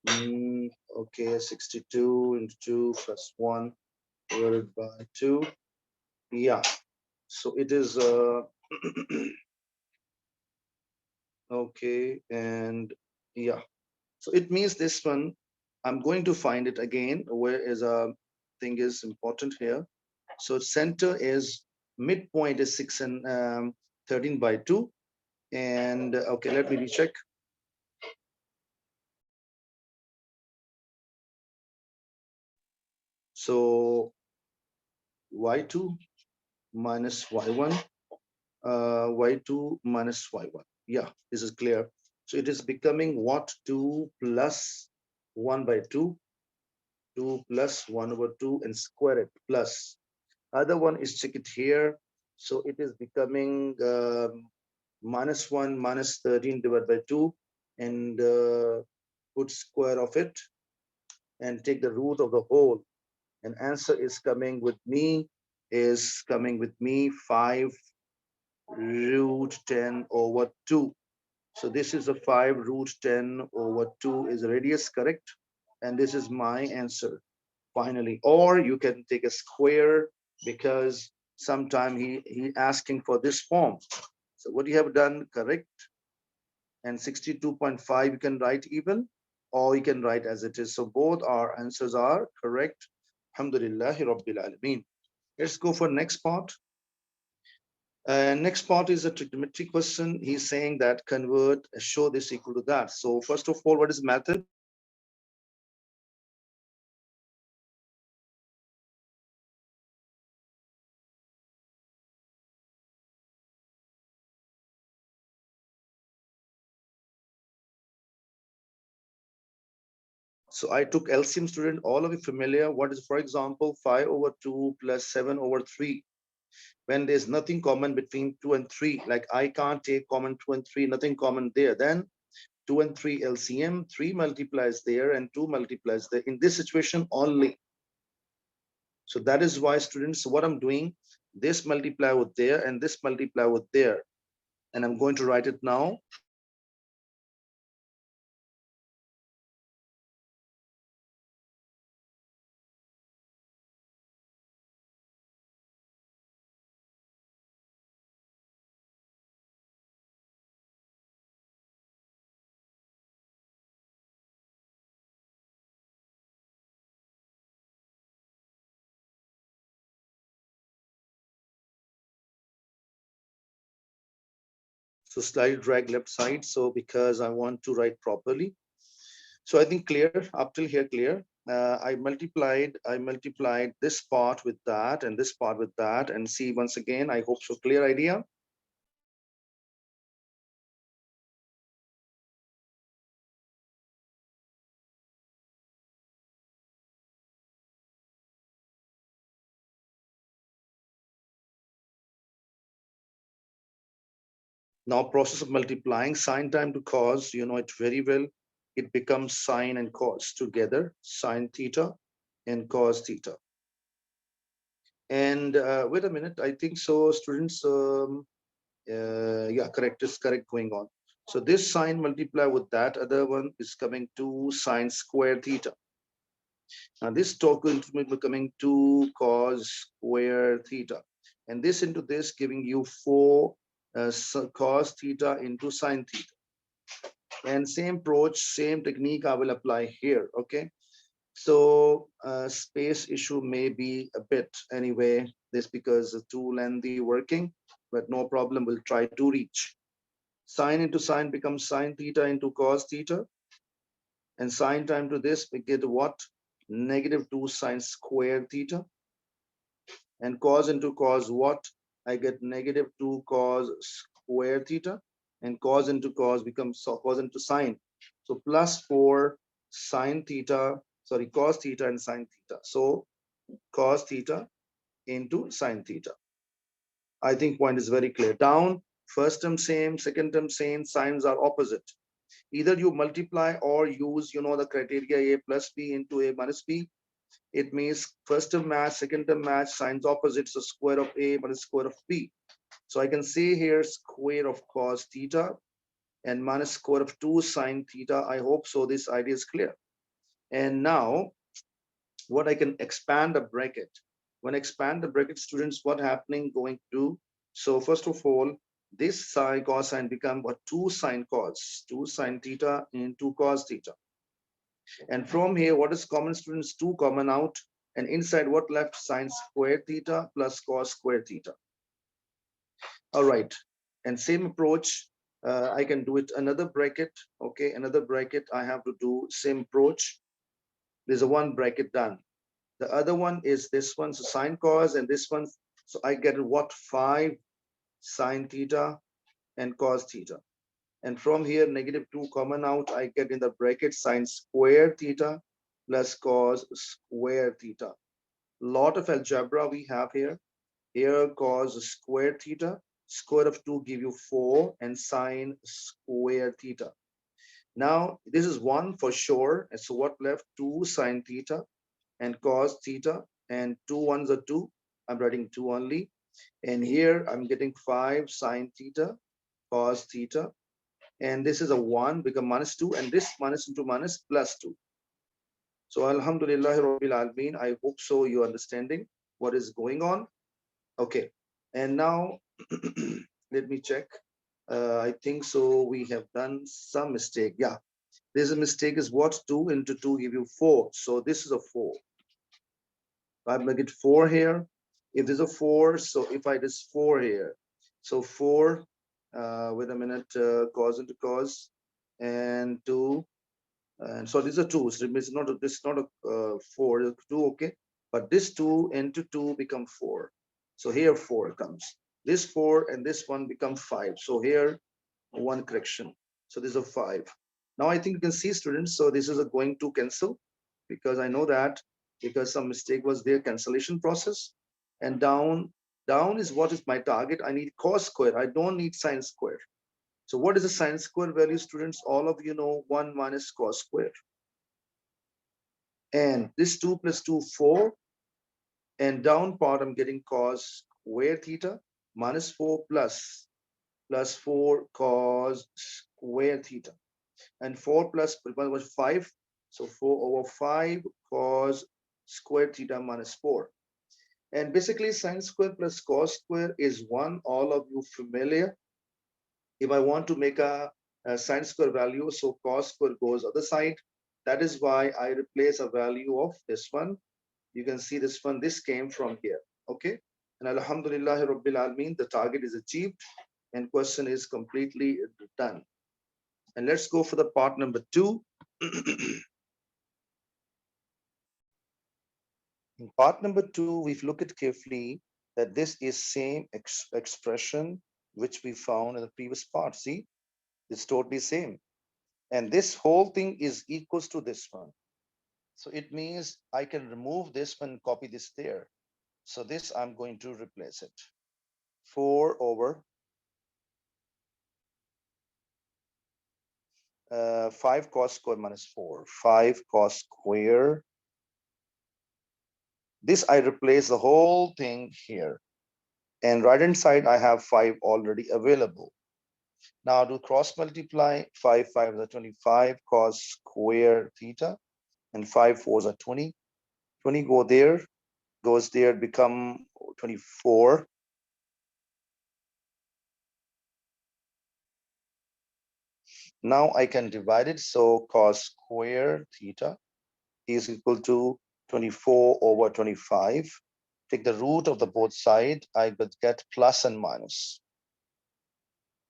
Okay, 62 into 2 plus 1 divided by 2. Yeah, so it is okay, and yeah, so it means this one, I'm going to find it again. Where is a thing is important here. So center is midpoint is 6 and 13 by 2. And okay, let me recheck. So y2 minus y1, y2 minus y1. Yeah, this is clear. So it is becoming what? 2 plus 1 by 2, 2 plus 1 over 2 and square it plus. Other one is check it here. So it is becoming minus 1 minus 13 divided by 2 and put square of it and take the root of the whole. And answer is coming with me, 5 root 10 over 2. So this is a 5 root 10 over 2 is radius, correct? And this is my answer finally. Or you can take a square because sometime he asking for this form. So what you have done, correct? And 62.5 you can write even, or you can write as it is. So both our answers are correct. Alhamdulillahi Rabbil Alameen. Let's go for next part. Next part is a trigonometry question. He's saying that convert, show this equal to that. So first of all, what is method? So I took LCM student, all of you familiar. What is, for example, 5 over 2 plus 7 over 3. When there's nothing common between 2 and 3, like I can't take common 2 and 3, nothing common there. Then 2 and 3 LCM, 3 multiplies there and 2 multiplies there. In this situation only. So that is why students, what I'm doing, this multiply with there and this multiply with there. And I'm going to write it now. So slide drag left side. So because I want to write properly. So I think clear up till here, clear. I multiplied this part with that and this part with that, and see once again, I hope so clear idea. Now process of multiplying sine time to cos, you know it very well. It becomes sine and cos together, sine theta and cos theta. And wait a minute, I think so, students. Yeah, correct. Is correct going on. So this sine multiply with that other one is coming to sine square theta. Now this token is becoming 2 cos square theta. And this into this giving you 4 cos theta into sine theta. And same approach, same technique I will apply here. Okay. So space issue may be a bit anyway, this because it's too lengthy working, but no problem, we'll try to reach. Sine into sine becomes sine theta into cos theta. And sine time to this, we get what? Negative 2 sine square theta. And cos into cos what? I get negative 2 cos square theta, and cos into cos becomes cos into sine. So plus 4 sine theta, sorry, cos theta and sine theta. So cos theta into sine theta. I think point is very clear. Down, first term same, second term same, signs are opposite. Either you multiply or use, the criteria A plus B into A minus B. It means first term match, second term match, signs opposite, so square of A minus square of B. So I can say here square of cos theta and minus square of 2 sine theta. I hope so this idea is clear. And now what I can expand a bracket. When I expand the bracket, students, what happening going to do? So first of all, this sine cosine become what 2 sine cos, 2 sine theta into cos theta. And from here, what is common, students? 2 common out. And inside what left? Sine square theta plus cos square theta. All right. And same approach, I can do it another bracket. Okay, another bracket. I have to do same approach. There's a one bracket done. The other one is this one, so sine cos, and this one. So I get what? 5 sine theta and cos theta. And from here, negative 2 common out, I get in the bracket sine square theta plus cos square theta. Lot of algebra we have here. Here cos square theta, square of 2 give you 4, and sine square theta. Now, this is 1 for sure. And so what left? 2 sine theta and cos theta, and 2 ones are 2. I'm writing 2 only. And here I'm getting 5 sine theta, cos theta. And this is a 1, become minus 2. And this minus into minus plus 2. So Alhamdulillah Rabbil Alameen. I hope so you're understanding what is going on. Okay. And now let me check. I think so. We have done some mistake. Yeah. There's a mistake is what? 2 into 2 give you 4. So this is a 4. I'm going to get 4 here. If there's a 4, so if I just 4 here, so 4, wait a minute, cos into cos, and 2, and so these are 2. So it's not this is not a 4, 2, okay, but this 2 into 2 become 4. So here 4 comes. This 4 and this one become 5. So here one correction. So this is a 5. Now I think you can see, students. So this is a going to cancel, because I know that because some mistake was there, cancellation process. And down is what is my target. I need cos square. I don't need sine square. So what is the sine square value, students? All of you know 1 minus cos square. And this 2 plus 2, 4. And down part, I'm getting cos square theta minus 4 plus 4 cos square theta. And 4 plus 1 was 5. So 4 over 5 cos square theta minus 4. And basically sine square plus cos square is 1. All of you familiar. If I want to make a sine square value, so cos square goes other side. That is why I replace a value of this one. You can see this one, this came from here. Okay. And Alhamdulillah Rabbil Alameen, the target is achieved and question is completely done. And let's go for the part number 2. In part number 2, we've looked at carefully that this is same expression which we found in the previous part. See, it's totally same. And this whole thing is equals to this one. So it means I can remove this one, copy this there. So this I'm going to replace it. 4 over 5 cos square minus 4. 5 cos square. This I replace the whole thing here. And right hand side, I have 5 already available. Now to cross multiply, 5 5 is 25 cos square theta, and 5 4 is 20. 20 go there, goes there, become 24. Now I can divide it. So cos square theta is equal to 24 over 25. Take the root of the both side, I will get plus and minus.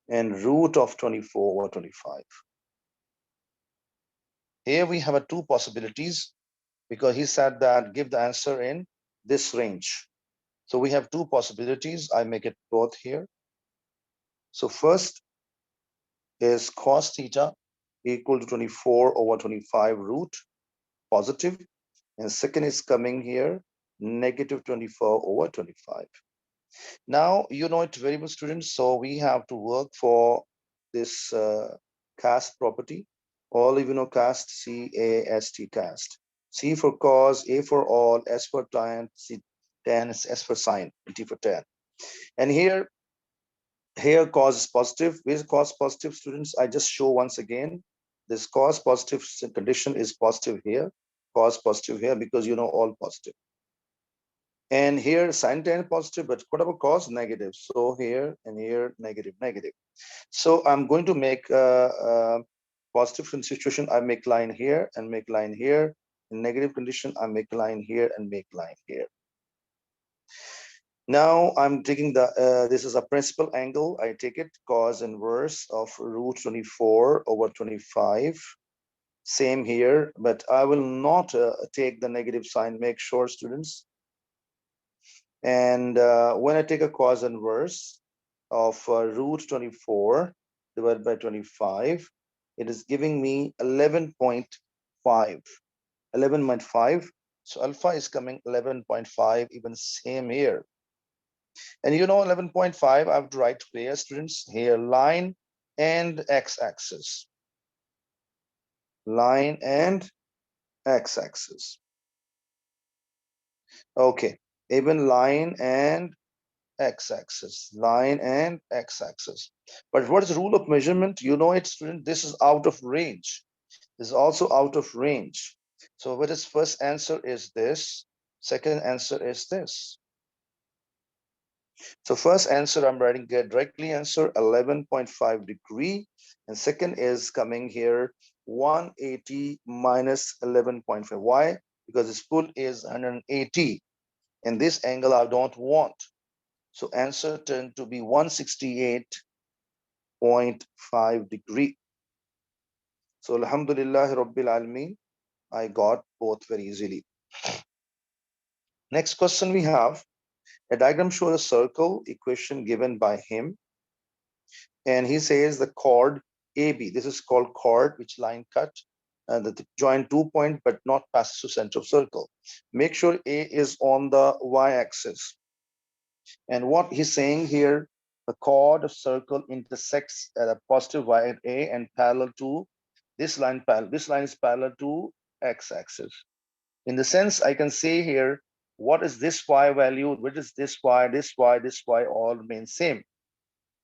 And root of 24 over 25. Here we have 2 possibilities, because he said that give the answer in this range. So we have two possibilities. I make it both here. So first is cos theta equal to 24 over 25 root positive. And second is coming here negative 24 over 25. Now, you know it very well, students. So we have to work for this cast property. All of you know cast, C-A-S-T, cast. C for cos, A for all, S for tan, C, tan, S for sine, T for tan. And here cos is positive. Where is cos positive, students? I just show once again. This cos positive condition is positive here, cos positive here, because you know all positive. And here sine tan positive, but what about cos negative? So here and here negative, negative. So I'm going to make a positive situation. I make line here and make line here. In negative condition, I make line here and make line here. Now I'm taking this is a principal angle. I take it cos inverse of root 24 over 25. Same here, but I will not take the negative sign. Make sure, students. And when I take a cos inverse of root 24 divided by 25, it is giving me 11.5. 11.5. So alpha is coming 11.5, even same here. And you know 11.5, I have to write where, students? Here, line and x-axis. Line and x-axis. Okay, even line and x-axis, line and x-axis. But what is the rule of measurement? You know it, student. This is out of range. This is also out of range. So what is first answer is this. Second answer is this. So first answer I'm writing directly answer 11.5 degree, and second is coming here 180 minus 11.5. Why? Because this full is 180, and this angle I don't want. So answer turned to be 168.5 degree. So Alhamdulillah Rabbil Alameen, I got both very easily. Next question we have, a diagram shows a circle equation given by him. And he says the chord AB, this is called chord, which line cut, that join 2 point but not passes to center of circle. Make sure A is on the y-axis. And what he's saying here, the chord of circle intersects at a positive y at A and parallel to this line. This line is parallel to x-axis. In the sense, I can say here, what is this y value? What is this y, this y, this y, all remain same.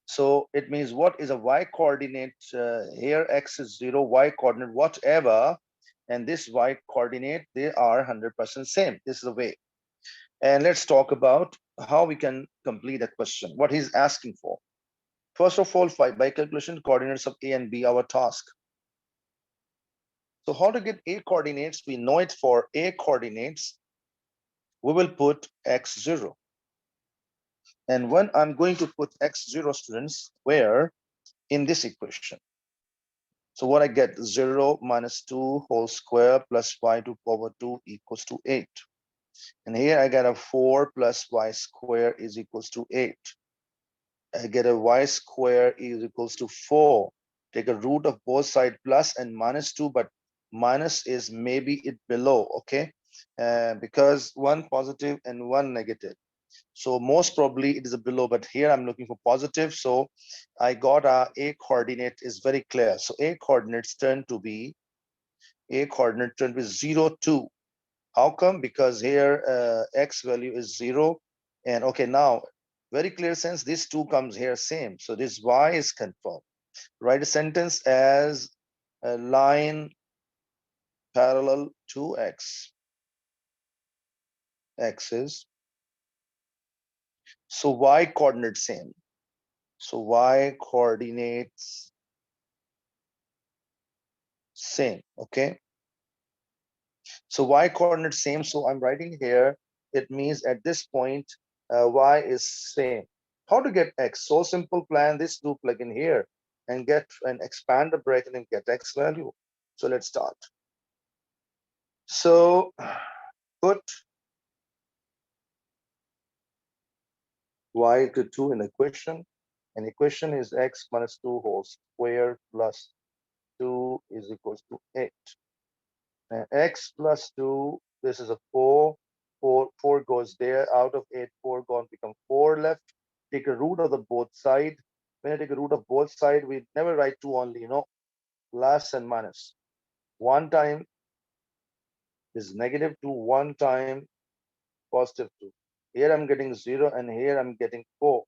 So it means what is a y coordinate here? X is 0, y coordinate, whatever. And this y coordinate, they are 100% same. This is the way. And let's talk about how we can complete a question, what he's asking for. First of all, by calculation, coordinates of A and B, our task. So how to get A coordinates? We know it. For A coordinates, we will put x0. And when I'm going to put x0, students, where? In this equation. So what I get, 0 minus 2 whole square plus y to power 2 equals to 8. And here I get a 4 plus y square is equals to 8. I get a y square is equals to 4. Take a root of both side plus and minus 2, but minus is maybe it below, okay? Because one positive and one negative. So most probably it is a below, but here I'm looking for positive. So I got a coordinate is very clear. So A coordinates turn to be 0, 2. How come? Because here x value is 0. And okay, now very clear sense, this 2 comes here same. So this y is confirmed. Write a sentence as a line parallel to x. Axis. So y coordinate same. So y coordinates same, okay? So y coordinate same, so I'm writing here, it means at this point, y is same. How to get x? So simple, plan this, do plug in here and get and expand the bracket and get x value. So let's start. So put y to 2 in equation. And equation is x minus 2 whole square plus 2 is equals to 8. And x plus 2, this is a 4. 4 goes there. Out of 8, 4 gone, become 4 left. Take a root of the both side. When I take a root of both side, we never write 2 only, plus and minus. One time is negative 2, one time positive 2. Here I'm getting 0 and here I'm getting 4.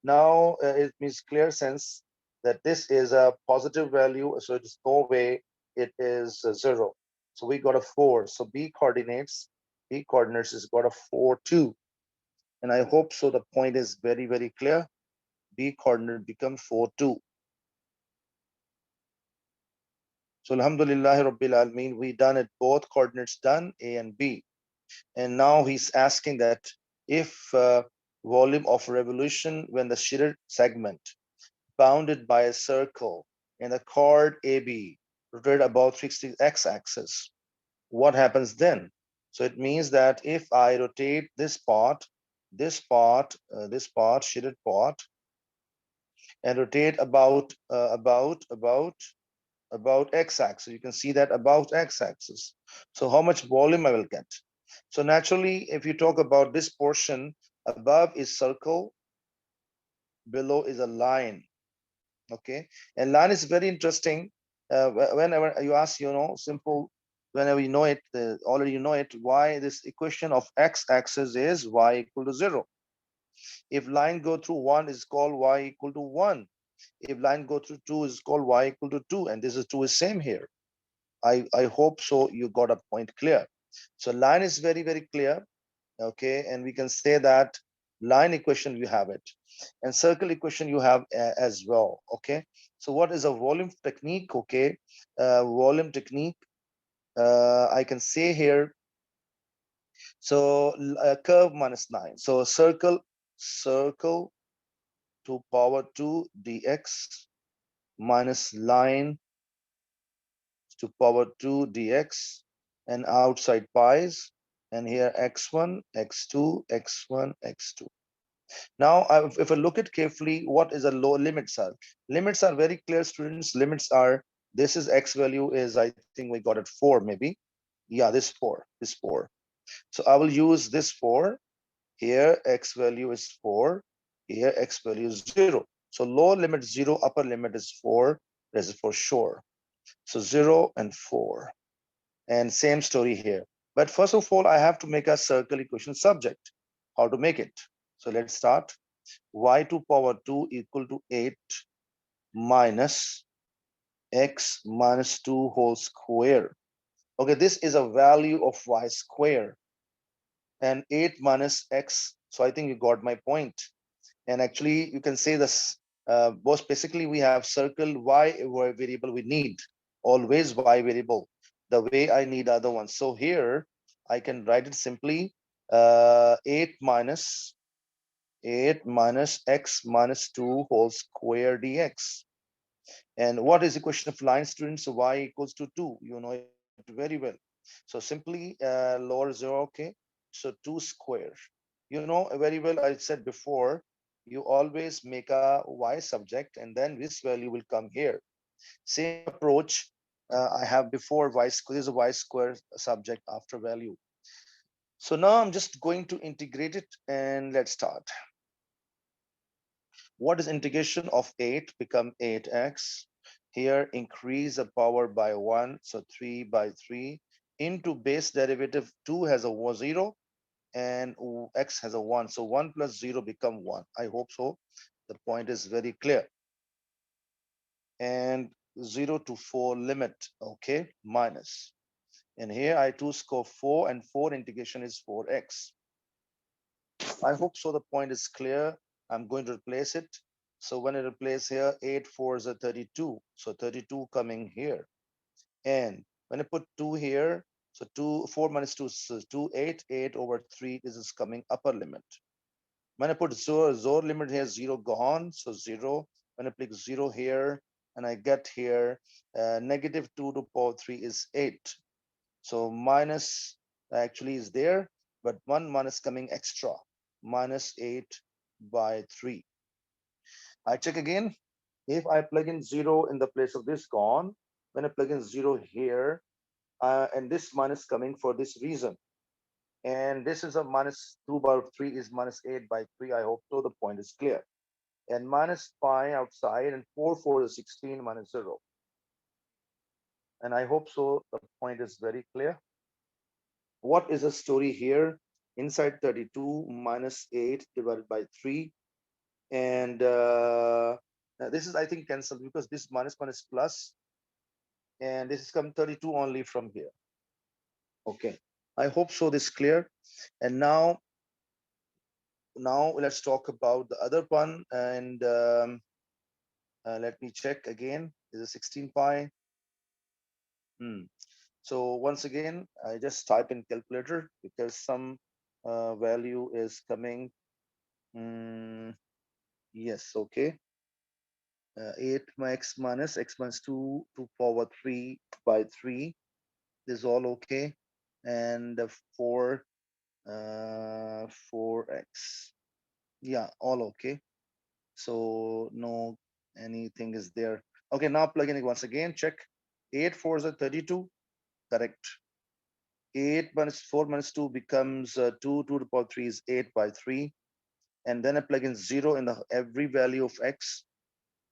Now it means clear sense that this is a positive value, so it is no way it is 0. So we got a 4. So B coordinates is got a 4, 2. And I hope so the point is very, very clear. B coordinate become 4, 2. So Alhamdulillah Rabbil Alameen, we done it, both coordinates done, A and B. And now he's asking that if volume of revolution when the sheared segment bounded by a circle in the chord AB rotated about 60 x-axis, what happens then? So it means that if I rotate this part, sheared part, and rotate about x-axis, you can see that about x-axis. So how much volume I will get? So naturally, if you talk about this portion, above is circle, below is a line. Okay, and line is very interesting. Whenever you ask, simple, whenever you know it, already you know it, why this equation of x-axis is y equal to 0. If line go through 1 is called y equal to 1. If line go through 2 is called y equal to 2, and this is 2 is same here. I hope so you got a point clear. So line is very, very clear. Okay, and we can say that line equation you have it, and circle equation you have as well. Okay, so what is a volume technique? Okay, volume technique, I can say here, so curve minus 9, so circle to power 2 dx minus line to power 2 dx, and outside pi's, and here x1 x2 x1 x2. Now, if I look at carefully, what is a low limits are? Limits are very clear, students. Limits are, this is x value is, I think we got it 4 maybe. Yeah, this 4. So I will use this 4. Here, x value is 4. Here, x value is 0. So lower limit 0, upper limit is 4. This is for sure. So 0 and 4. And same story here. But first of all, I have to make a circle equation subject. How to make it? So let's start. Y to power 2 equal to 8 minus x minus 2 whole square. Okay, this is a value of y square, and 8 minus x. So I think you got my point. And actually, you can say this, both basically we have circle y variable we need, always y variable, the way I need other ones. So here I can write it simply, 8 minus x minus 2 whole square dx. And what is equation of line, students? So y equals to 2. You know it very well. So simply lower 0, okay? So 2 square. You know very well, I said before, you always make a y subject and then this value will come here. Same approach I have before, y square is a y square subject after value. So now I'm just going to integrate it and let's start. What is integration of 8 become 8x? Here increase the power by 1, so 3 by 3 into base derivative 2 has a 0 and x has a 1. So 1 plus 0 become 1. I hope so. The point is very clear. And 0 to 4 limit, okay, minus. And here I 2 score 4 and 4 integration is 4x. I hope so the point is clear. I'm going to replace it. So when I replace here, 8 4 is a 32. So 32 coming here. And when I put 2 here, so 4 minus 2 is 2, 8, 8 over 3, this is coming upper limit. When I put 0 limit here, 0 gone, so 0. When I click 0 here, and I get here, negative 2 to power 3 is 8. So minus actually is there, but 1 minus coming extra, minus 8 by 3. I check again. If I plug in 0 in the place of this gone, when I plug in 0 here, and this minus coming for this reason, and this is a minus 2 by 3 is minus 8 by 3. I hope so. The point is clear. And minus pi outside, and 4 is 16 minus 0. And I hope so. The point is very clear. What is the story here? Inside 32 minus 8 divided by 3. And this is, I think, cancelled because this minus minus plus, and this is come 32 only from here. Okay, I hope so this is clear. And now let's talk about the other one. And let me check again. Is it 16 pi? So once again, I just type in calculator because some value is coming. Yes, okay. 8 x minus 2 to power 3 by 3. This is all okay. And 4x. Yeah, all okay. So no anything is there. Okay, now plug in it once again. Check. 8 4s are 32. Correct. 8 minus 4 minus 2 becomes 2 to the power 3 is 8 by 3. And then I plug in 0 in the every value of x.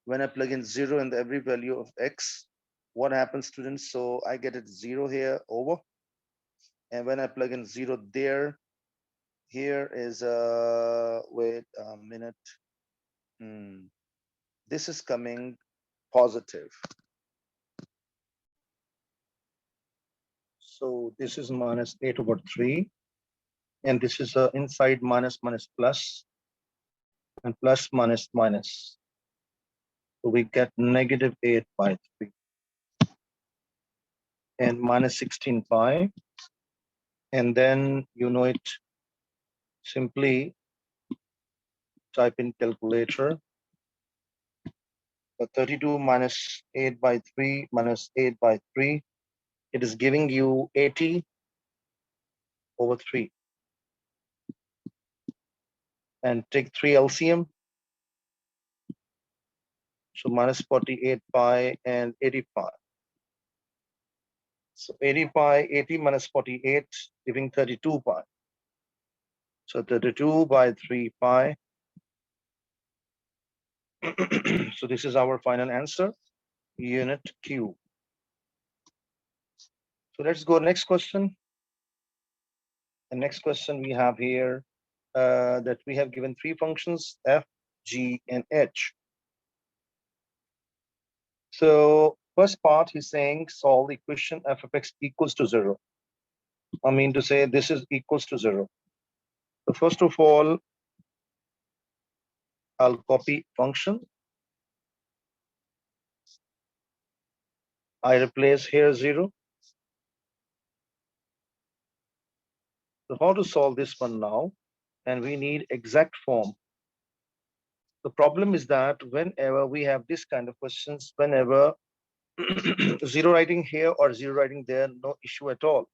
When I plug in 0 in the every value of x, what happens, students? So I get it 0 here over. And when I plug in 0 there, here is wait a minute. This is coming positive. So this is minus 8 over 3. And this is inside minus minus plus, and plus minus minus. So we get negative 8 by 3. And minus 16 pi. And then you know it, simply type in calculator. 32 minus 8 by 3 minus 8 by 3. It is giving you 80 over 3. And take 3 LCM. So minus 48 pi and 80 pi. So 80 pi, 80 minus 48, giving 32 pi. So 32 by 3 pi. So this is our final answer, unit Q. So let's go next question. The next question we have here, that we have given 3 functions, f, g, and h. So first part, he's saying solve the equation f of x equals to 0. I mean to say this is equals to 0. So first of all, I'll copy function. I replace here 0. So how to solve this one now? And we need exact form. The problem is that whenever we have this kind of questions, whenever 0 writing here or 0 writing there, no issue at all.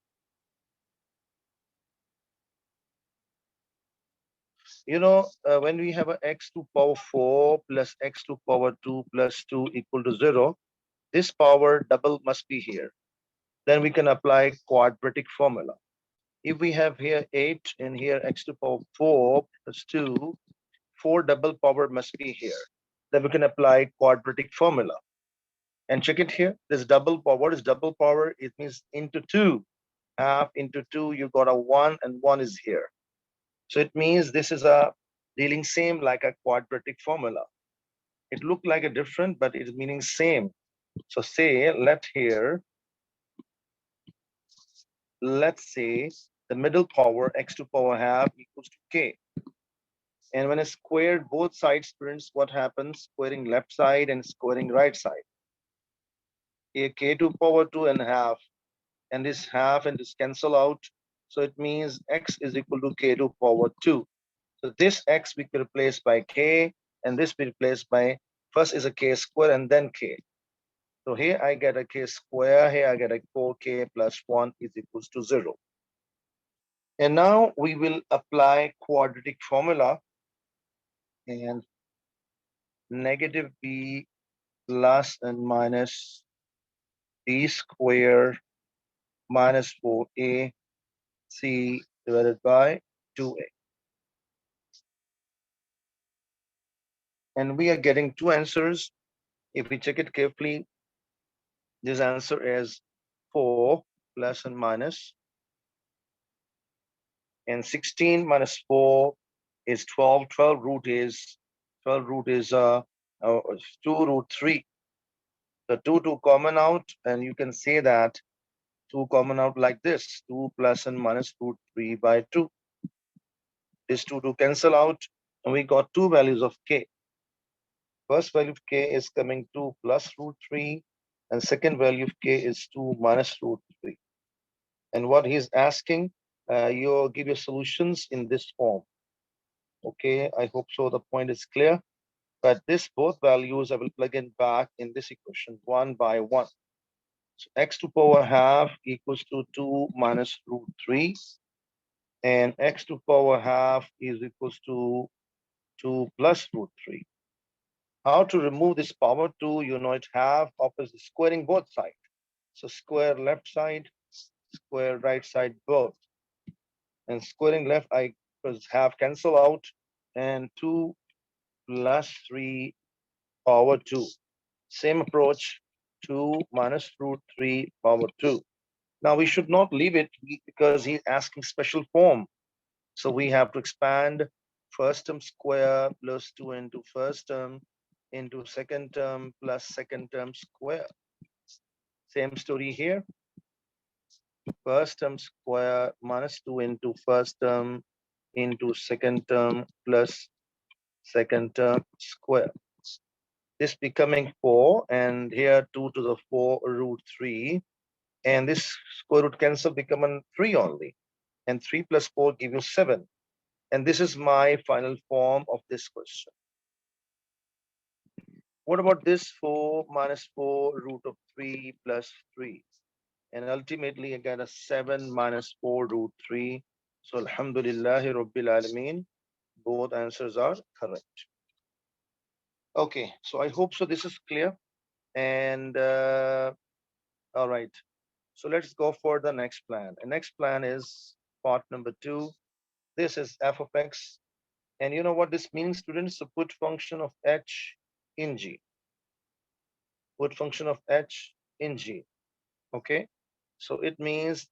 You know, when we have a x to power 4 plus x to power 2 plus 2 equal to 0, this power double must be here. Then we can apply quadratic formula. If we have here 8 and here x to power 4 plus 2, 4 double power must be here. Then we can apply quadratic formula. And check it here. This double power, what is double power? It means into 2. Half into 2, you got a 1 and 1 is here. So it means this is a dealing same like a quadratic formula. It looked like a different, but it is meaning same. So say, let's say the middle power, x to power half equals to k. And when I squared both sides, students, what happens? Squaring left side and squaring right side. Here, k to power 2 and half. And this half and this cancel out. So it means x is equal to k to power 2. So this x we can replace by k, and this we replace by, first is a k square and then k. So here I get a k square, here I get a 4k plus 1 is equals to 0. And now we will apply quadratic formula. and negative b plus and minus b square minus 4ac divided by 2a. And we are getting two answers. If we check it carefully, this answer is 4 plus and minus, and 16 minus 4 is 12. 12 root is 2 root 3. The 2 common out, and you can say that 2 common out like this: 2 plus and minus root 3 by 2. This 2 cancel out, and we got two values of k. First value of k is coming 2 plus root 3, and second value of k is 2 minus root 3. And what he's asking, you'll give your solutions in this form. Okay, I hope so. The point is clear. But this both values I will plug in back in this equation one by one. So x to power half equals to 2 minus root 3, and x to power half is equals to 2 plus root 3. How to remove this power 2? You know it half opposite squaring both sides. So square left side, square right side both. And squaring left, I half cancel out, and 2 plus 3 power 2. Same approach, 2 minus root 3 power 2. Now we should not leave it because he's asking special form. So we have to expand first term square plus 2 into first term into second term plus second term square. Same story here. First term square minus 2 into first term into second term plus second term square. This becoming 4, and here 2 to the 4 root 3. And this square root cancel become 3 only. And 3 plus 4 give you 7. And this is my final form of this question. What about this 4 minus 4 root of 3 plus 3? And ultimately I get a 7 minus 4 root 3. So alhamdulillahi rabbil alameen, both answers are correct. Okay, so I hope so this is clear. And all right, so let's go for the next plan. The next plan is part number 2. This is f of x. And you know what this means, students? So put function of h in g. Put function of h in g. Okay, so it means,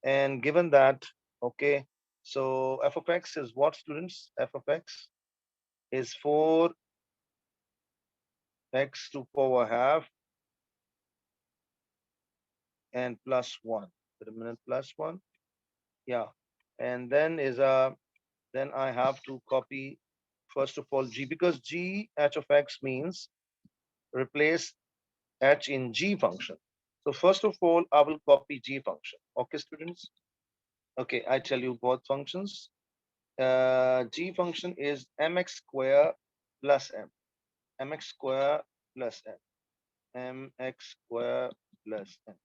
and given that, okay, so f of x is what, students? F of x is 4x to power half and plus 1. Wait a minute, plus 1. Yeah, and then is then I have to copy first of all g, because g h of x means replace h in g function. So first of all, I will copy g function. Okay, students. Okay, I tell you both functions. G function is mx square plus m. Mx square plus m. Mx square plus m.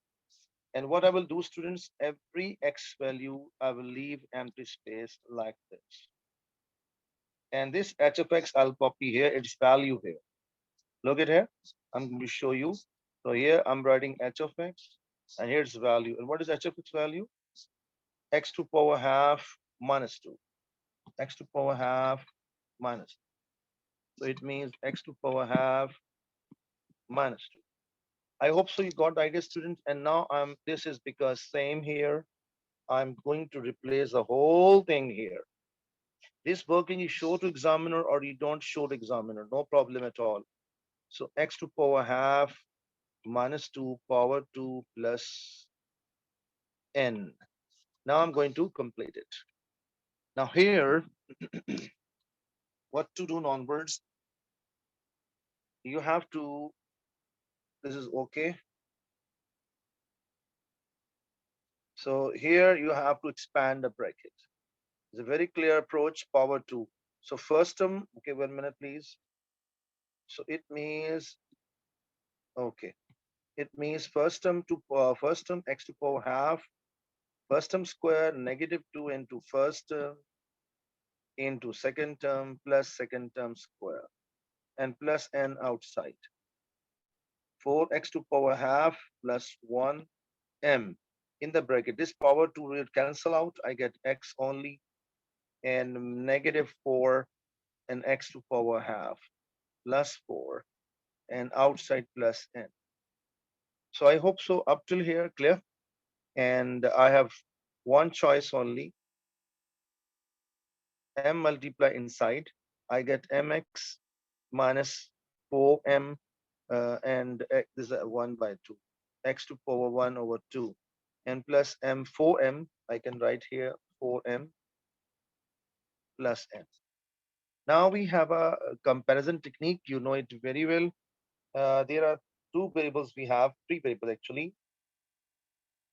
And what I will do, students, every x value, I will leave empty space like this. And this h of x, I'll copy here, its value here. Look at here, I'm going to show you. So here I'm writing h of x, and here's the value. And what is h of x value? X to power half minus 2. X to power half minus 2. So it means x to power half minus 2. I hope so you got the idea, students. And now this is because same here, I'm going to replace the whole thing here. This working you show to examiner or you don't show to examiner, no problem at all. So x to power half minus 2 power 2 plus n. Now I'm going to complete it. Now here, what to do onwards? You have to, this is okay. So here you have to expand the bracket. It's a very clear approach, power 2. So first term, okay, 1 minute, please. So it means, okay, it means first term to first term x to power half, first term square negative 2 into first term into second term plus second term square and plus n outside. 4x to power half plus 1 m in the bracket. This power 2 will cancel out. I get x only and negative 4 and x to power half plus 4 and outside plus n. So I hope so up till here clear. And I have one choice only, m multiply inside. I get mx minus 4m and this is a 1 by 2, x to power 1 over 2 and plus m 4m. I can write here 4m plus n. Now we have a comparison technique. You know it very well. There are two variables. We have three variables actually,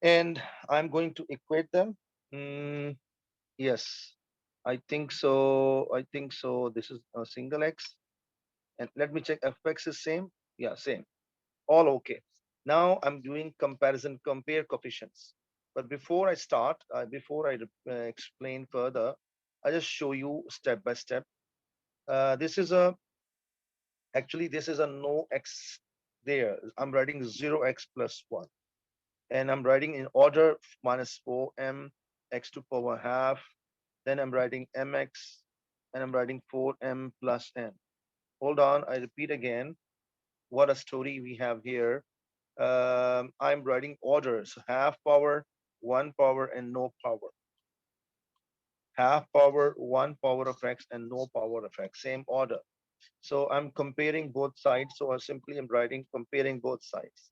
and I'm going to equate them. Mm, yes, I think so. I think so. This is a single x, and let me check. Fx is same. Yeah, same. All okay. Now I'm doing comparison, compare coefficients. But before I start, before I explain further, I just show you step by step. This is a Actually, this is a no x there. I'm writing 0x plus 1. And I'm writing in order minus 4m x to power half. Then I'm writing mx and I'm writing 4m plus n. Hold on, I repeat again. What a story we have here. I'm writing order. So half power, 1 power, and no power. Half power, 1 power of x, and no power of x. Same order. So I'm comparing both sides. So I simply am writing comparing both sides.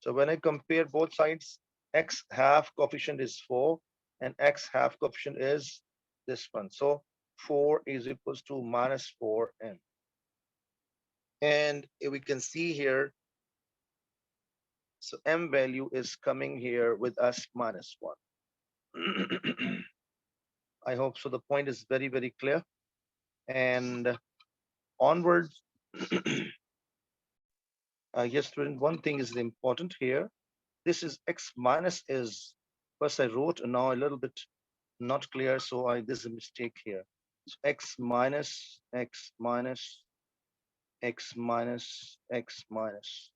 So when I compare both sides, x half coefficient is 4 and x half coefficient is this one. So 4 is equals to minus 4m. And we can see here, so m value is coming here with us minus 1. I hope so. The point is very, very clear. And onwards, yes, student, one thing is important here. This is x minus is, first I wrote, and now a little bit not clear. So there's a mistake here. So x minus, x minus, x minus, x minus.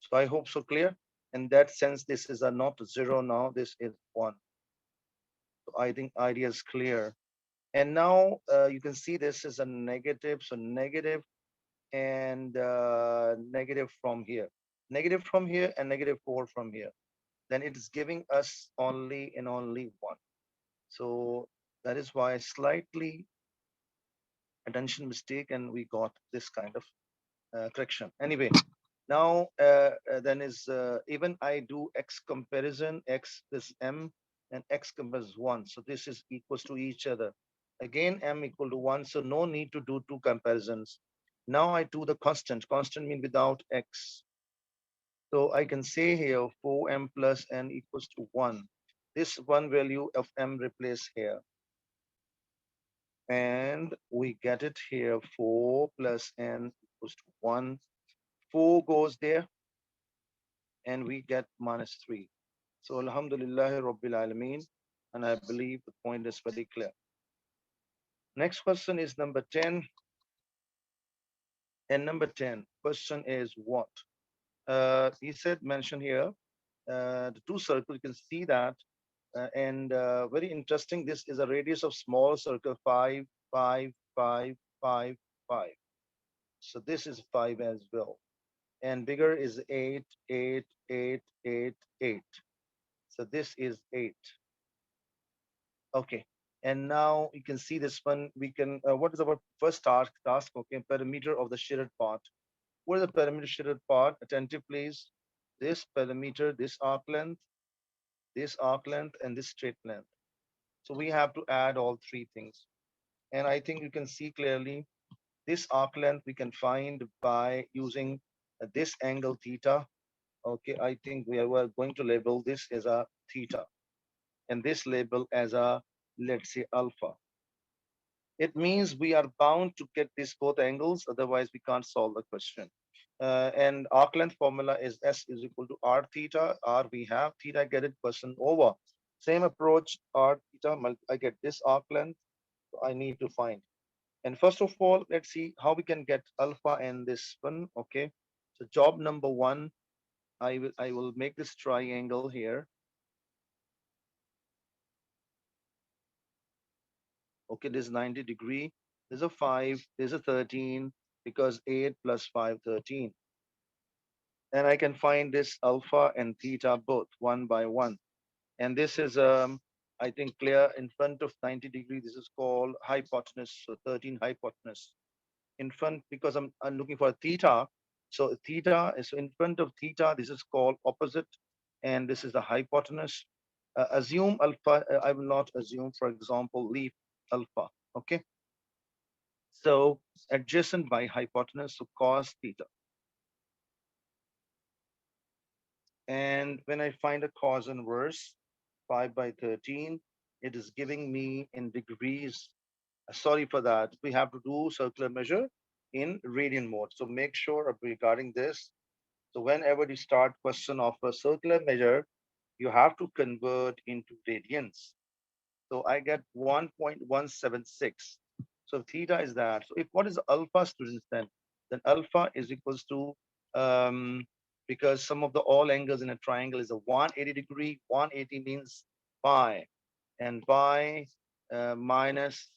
So I hope so clear. In that sense, this is a not 0 now, this is 1. So I think idea is clear. And now you can see this is a negative. So negative and negative from here. Negative from here and negative 4 from here. Then it is giving us only and only 1. So that is why slightly attention mistake and we got this kind of correction. Anyway, now then is even I do x comparison, x is m and x compares 1. So this is equals to each other. Again, m equal to 1. So no need to do two comparisons. Now I do the constant. Constant mean without x. So I can say here 4m plus n equals to 1. This one value of m replace here. And we get it here 4 plus n equals to 1. 4 goes there and we get minus 3. So Alhamdulillah Rabbil Alameen, and I believe the point is very clear. Next question is number 10. And number 10 question is what? He said mention here the two circles, you can see that. And very interesting, this is a radius of small circle 5, 5, 5, 5, 5. So this is 5 as well. And bigger is 8, 8, 8, 8, 8. So this is 8. Okay. And now you can see this one. We can, what is our first task? Okay, perimeter of the shaded part. What is the perimeter shaded part? Attentive, please. This perimeter, this arc length, and this straight length. So we have to add all three things. And I think you can see clearly this arc length we can find by using this angle theta. Okay, I think we are going to label this as a theta and this label as a, let's say, alpha. It means we are bound to get these both angles, otherwise we can't solve the question. And arc length formula is S is equal to R theta. R we have, theta get it percent over Same approach, r theta, I get this arc length, I need to find. And first of all, let's see how we can get alpha in this one. Okay. So job number one, I will make this triangle here. Okay, this is 90 degree. There's a 5, there's a 13, because 8 plus 5, 13. And I can find this alpha and theta both one by one. And this is, I think, clear in front of 90 degree. This is called hypotenuse, so 13 hypotenuse. In front, because I'm looking for theta. So theta is in front of theta. This is called opposite. And this is the hypotenuse. Assume alpha. I will not assume, for example, leave alpha. Okay. So adjacent by hypotenuse, so cos theta. And when I find a cos inverse, 5 by 13, it is giving me in degrees. Sorry for that. We have to do circular measure in radian mode. So make sure regarding this. So whenever you start question of a circular measure, you have to convert into radians. So I get 1.176. So theta is that. So if what is alpha, students, then alpha is equals to, because some of the all angles in a triangle is a 180 degree. 180 means pi, and pi minus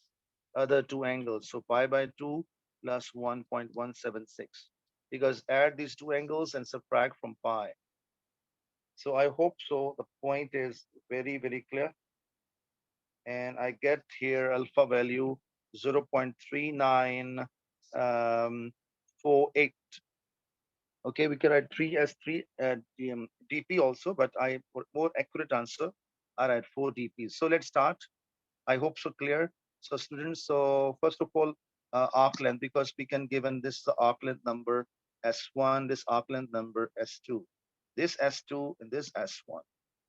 other two angles. So pi by 2 plus 1.176, because add these two angles and subtract from pi. So I hope so. The point is very, very clear. And I get here alpha value 0.3948. Okay, we can write 3 as 3 dp also, but for more accurate answer, I write 4 dp. So let's start. I hope so clear. So students, so first of all, arc length, because we can given this the arc length number S1, this arc length number S2, this S2 and this S1.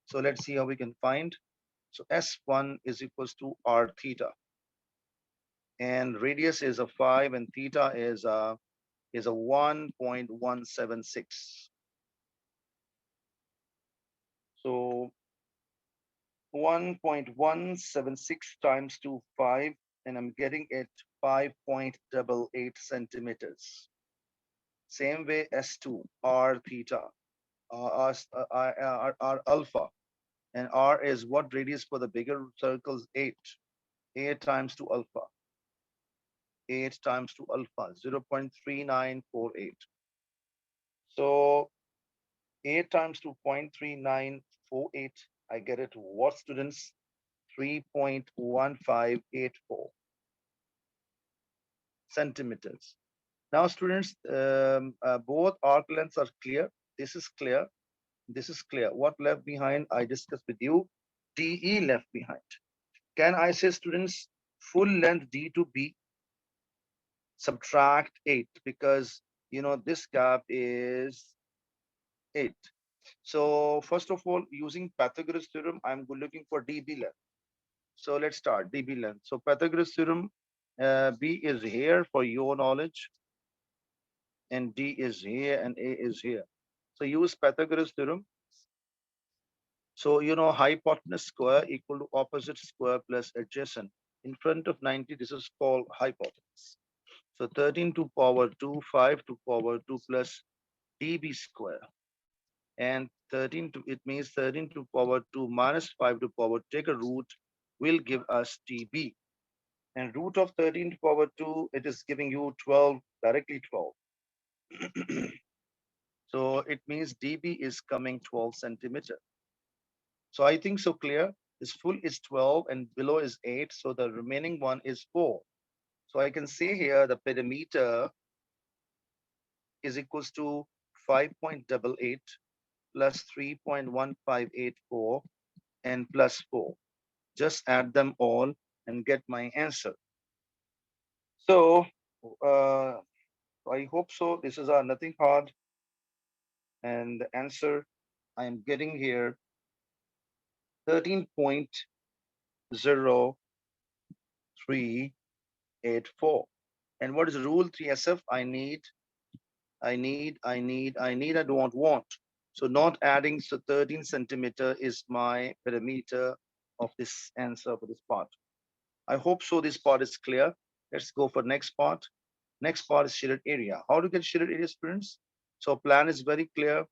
So let's see how we can find. So S1 is equals to R theta, and radius is a 5, and theta is a 1.176. So 1.176 times 2, 5, and I'm getting it 5.88 centimeters. Same way S2, R theta, R alpha, and R is what radius for the bigger circles? 8. 8 times 2 alpha. 8 times 2 alpha, 0.3948. So 8 times 2.3948, I get it. What, students? 3.1584 centimeters. Now, students, both arc lengths are clear. This is clear. This is clear. What left behind, I discussed with you. DE left behind. Can I say, students, full length D to B, subtract 8, because this gap is 8. So first of all, using Pythagoras theorem, I'm looking for dB length. So let's start dB length. So Pythagoras theorem, B is here for your knowledge, and D is here, and A is here. So use Pythagoras theorem. So hypotenuse square equal to opposite square plus adjacent. In front of 90, this is called hypotenuse. So 13 to power 2, 5 to power 2 plus dB square. And 13 to, it means 13 to power 2 minus 5 to power, take a root, will give us dB. And root of 13 to power 2, it is giving you 12, directly 12. So it means dB is coming 12 centimeter. So I think so clear. This full is 12 and below is 8. So the remaining one is 4. So I can say here the perimeter is equals to 5.88 plus 3.1584 and plus 4. Just add them all and get my answer. So I hope so. This is nothing hard. And the answer I am getting here 13.0384. And what is rule 3SF? I don't want. So not adding, so 13 centimeter is my perimeter of this answer for this part. I hope so this part is clear. Let's go for next part. Next part is shaded area. How to get shaded area, students? So plan is very clear.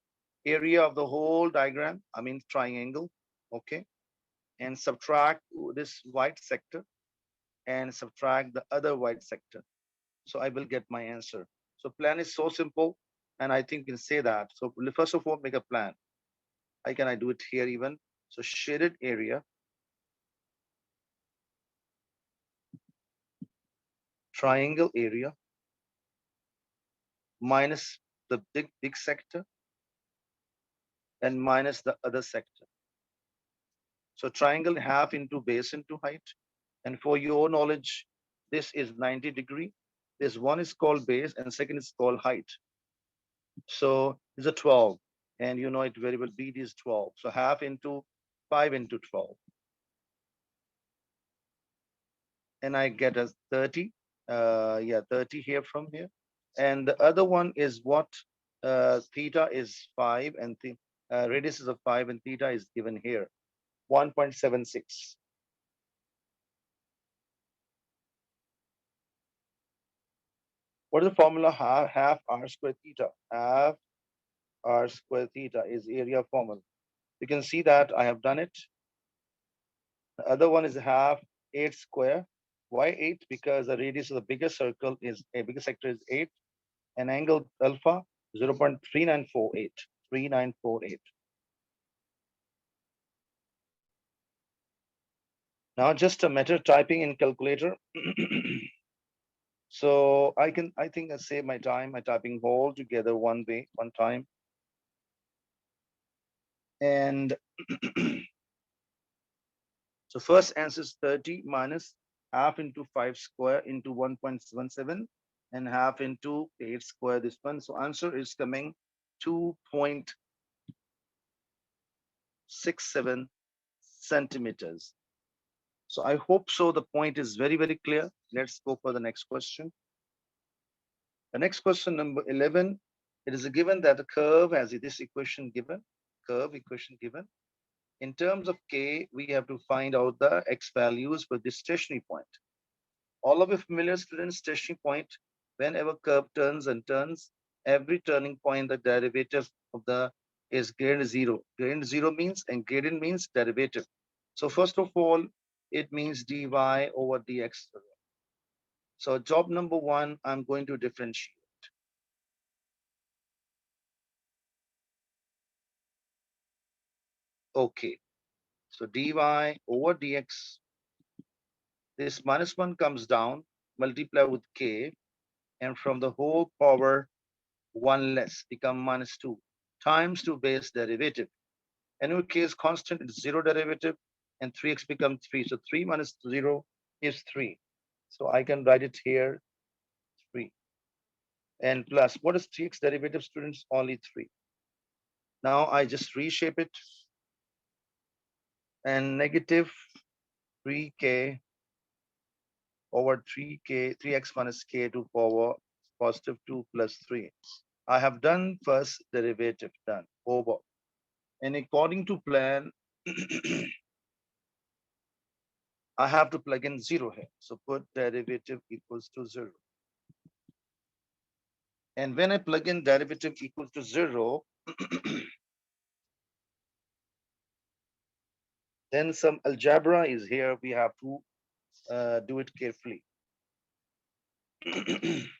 Area of the whole diagram, I mean triangle, okay? And subtract this white sector and subtract the other white sector. So I will get my answer. So plan is so simple, and I think you can say that. So first of all, make a plan. How can I do it here even? So shaded area, triangle area, minus the big sector and minus the other sector. So triangle half into base into height. And for your knowledge, this is 90-degree. This one is called base and second is called height. So it's a 12. And you know it very well, BD is 12. So half into 5 into 12. And I get a 30. Yeah, 30 here from here. And the other one is what? Theta is 5 and the radius is of 5 and theta is given here, 1.76. What is the formula? Half r square theta. Half r square theta is area formula. You can see that I have done it. The other one is half 8 square. Why 8? Because the radius of the bigger circle is a bigger sector is 8 and angle alpha 0.3948. 3948. Now just a matter typing in calculator. So I think I save my time, my typing all together one way, one time. And so first answer is 30 minus half into 5 square into 1.77 and half into 8 square this one. So answer is coming 2.67 centimeters. So I hope so the point is very, very clear. Let's go for the next question. The next question, number 11, it is given that the curve has this equation given, curve equation given. In terms of K, we have to find out the X values for this stationary point. All of you familiar, students, stationary point, whenever curve turns and turns, every turning point, the derivative of the is gradient zero. Gradient zero means, and gradient means derivative. So first of all, it means dy over dx. So job number one, I'm going to differentiate. Okay, so dy over dx, this minus 1 comes down, multiply with k, and from the whole power 1 less become minus 2 times 2 base derivative. And in case constant is 0 derivative and 3x becomes 3. So 3 minus 0 is 3. So I can write it here 3. And plus, what is 3x derivative, students? Only 3. Now I just reshape it and negative 3k over 3k, 3x minus k to power positive 2 plus 3. I have done first derivative, done, over. And according to plan, I have to plug in 0 here. So put derivative equals to 0. And when I plug in derivative equals to 0, then some algebra is here. We have to do it carefully.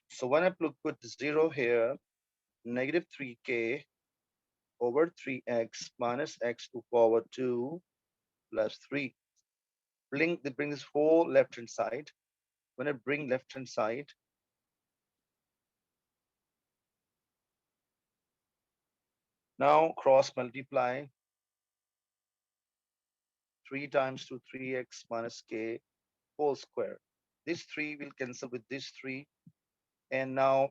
So when I put 0 here, negative 3k over 3x minus x to power 2 plus 3. Bring this whole left-hand side. When I bring left-hand side, now cross multiply 3 times to 3x minus k whole square. This 3 will cancel with this 3. And now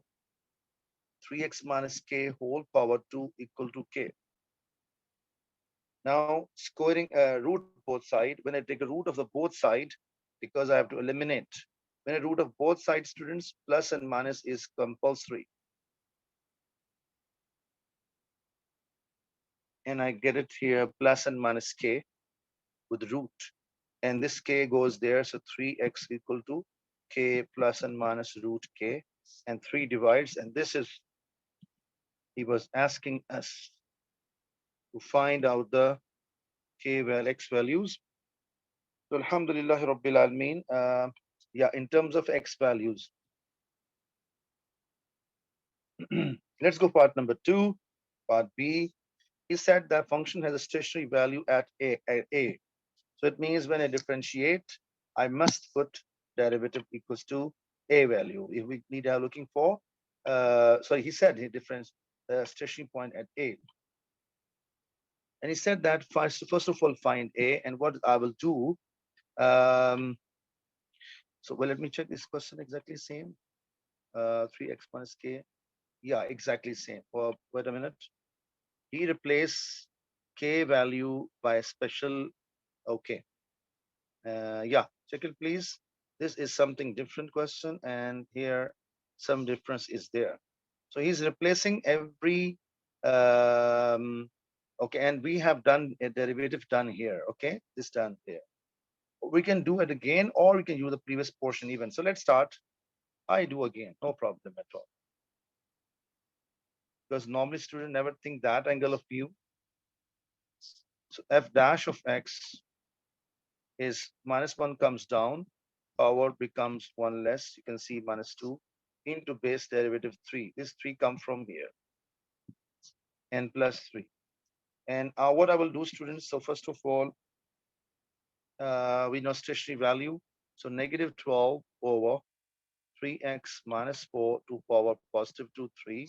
3x minus k whole power 2 equal to k. Now squaring root both side. When I take a root of the both side, because I have to eliminate. When I root of both sides, students, plus and minus is compulsory. And I get it here plus and minus k with root. and this k goes there. So 3x equal to k plus and minus root k, and 3 divides, and this is, he was asking us to find out the x values. So Alhamdulillah Rabbil Alameen. Yeah, in terms of x values, let's go part number 2, part B. He said that function has a stationary value at a. So it means when I differentiate, I must put derivative equals to a value. If we need are looking for, sorry, he said he difference stationary point at a. And he said that first of all, find a, and what I will do. Um, so well, let me check this question exactly same. 3x minus k. Yeah, exactly same. Wait a minute. He replaced k value by a special. Okay. Yeah, check it please. This is something different question, and here some difference is there. So he's replacing every okay, and we have done a derivative done here. Okay, this done here. We can do it again, or we can use the previous portion even. So let's start. I do again, no problem at all. Because normally students never think that angle of view. So f dash of x is -1 comes down, power becomes 1 less. You can see -2 into base derivative 3. This 3 come from here, n plus 3. And what I will do, students, so first of all, we know stationary value. So -12 over 3x minus 4 to power +2, 3.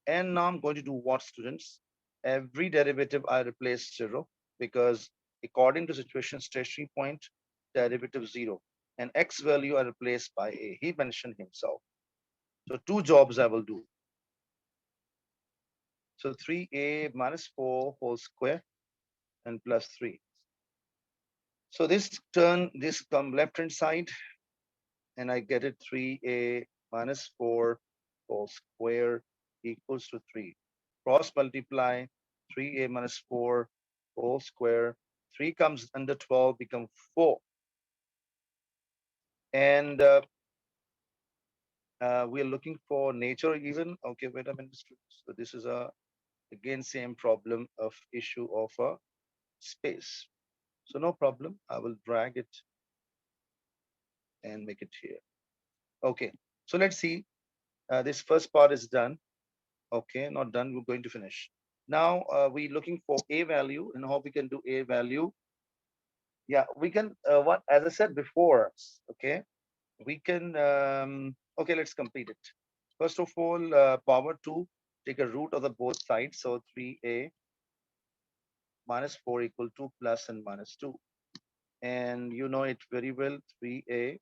And now I'm going to do what, students? Every derivative I replace 0, because according to situation stationary point, derivative 0. And x value I replace by a. He mentioned himself. So 2 jobs I will do. So 3a minus 4 whole square and plus 3. So this come left hand side, and I get it 3a minus 4 whole square equals to 3. Cross multiply 3a minus 4 whole square. 3 comes under 12, become 4. And we are looking for nature even. Okay, wait a minute. So this is again same problem of issue of a space. So no problem. I will drag it and make it here. Okay. So let's see. This first part is done. Okay, not done. We're going to finish. Now we're looking for a value, and how we can do a value. Yeah, we can. What as I said before. Okay, we can. Okay, let's complete it. First of all, power 2. Take a root of the both sides. So 3a minus 4 equal to plus and minus 2. And you know it very well. 3a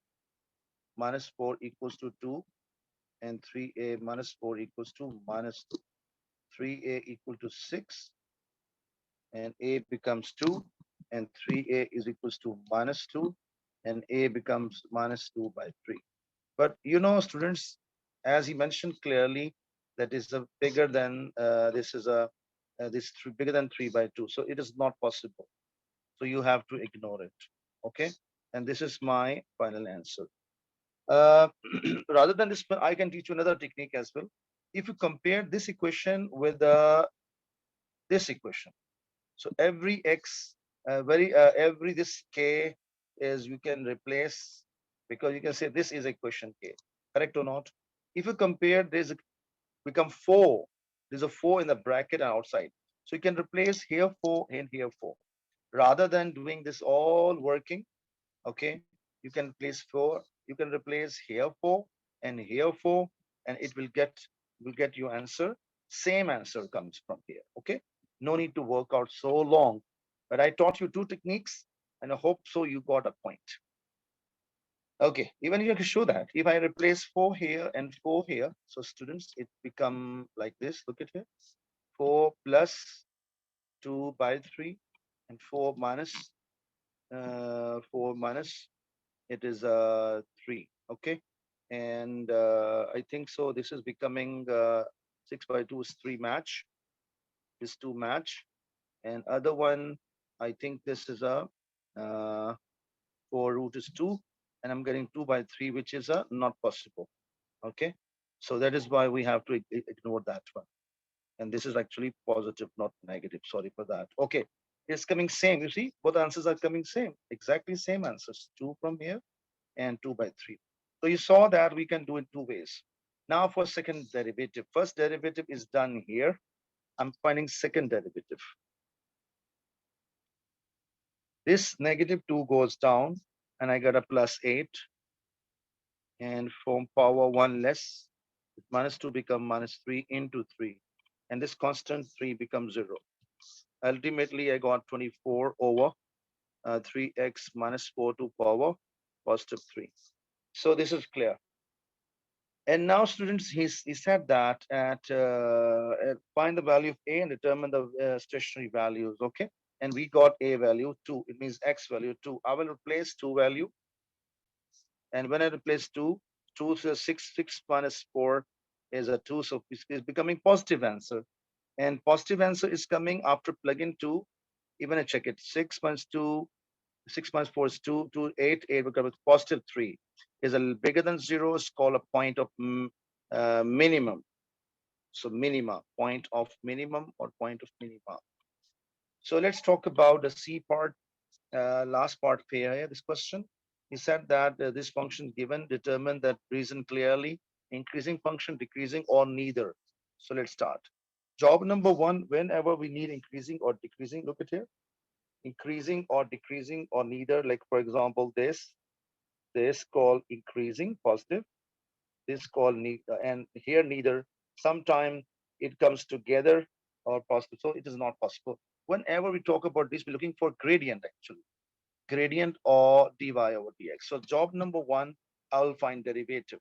minus 4 equals to 2, and 3a minus 4 equals to minus 2. 3a equal to 6, and a becomes 2, and 3a is equals to minus 2, and a becomes minus 2 by 3. But you know, students, as he mentioned clearly, that is a bigger than this is a this bigger than 3 by 2. So it is not possible. So you have to ignore it. Okay, and this is my final answer. Uh, rather than this, I can teach you another technique as well. If you compare this equation with this equation, so every x, every this k is you can replace, because you can say this is equation k, correct or not? If you compare, there's become 4. There's a 4 in the bracket and outside, so you can replace here 4 and here 4. Rather than doing this all working, okay, you can place 4. You can replace here 4 and here 4, and it will get your answer. Same answer comes from here. Okay, no need to work out so long, but I taught you 2 techniques, and I hope so you got a point. Okay, even you can show that if I replace 4 here and 4 here, so students, it become like this. Look at here, 4 plus 2 by 3, and 4 minus 4 minus, it is 3. Okay, and I think so this is becoming 6 by 2 is 3 match, this 2 match, and other one, I think this is a 4 root is 2, and I'm getting 2 by 3, which is not possible. Okay, so that is why we have to ignore that one. And this is actually positive, not negative. Sorry for that. Okay, it's coming same. You see, both answers are coming same, exactly same answers. 2 from here and 2 by 3. So you saw that we can do it two ways. Now for second derivative, first derivative is done here. I'm finding second derivative. This negative 2 goes down, and I got a plus 8. And from power 1 less, minus 2 become minus 3 into 3. And this constant 3 becomes 0. Ultimately, I got 24 over 3x minus 4 to power positive 3. So this is clear. And now, students, he said that find the value of a and determine the stationary values. Okay, and we got a value 2. It means x value 2. I will replace 2 value, and when I replace 2, 2 to 6, 6 minus 4 is a 2, so it's becoming positive answer. And positive answer is coming after plug-in 2. Even I check it, 6 minus 2, 6 minus 4 is 2, 2, 8, 8 becomes positive 3. Is a bigger than 0, is called a point of minimum. So minima, point of minimum or point of minima. So let's talk about the C part, last part here, this question. He said that this function given, determine that reason clearly, increasing function, decreasing, or neither. So let's start. Job number 1, whenever we need increasing or decreasing, look at here, increasing or decreasing or neither, like for example, this called increasing, positive, this called and here neither, sometime it comes together or positive, so it is not possible. Whenever we talk about this, we're looking for gradient actually, gradient or dy over dx. So job number 1, I will find derivative.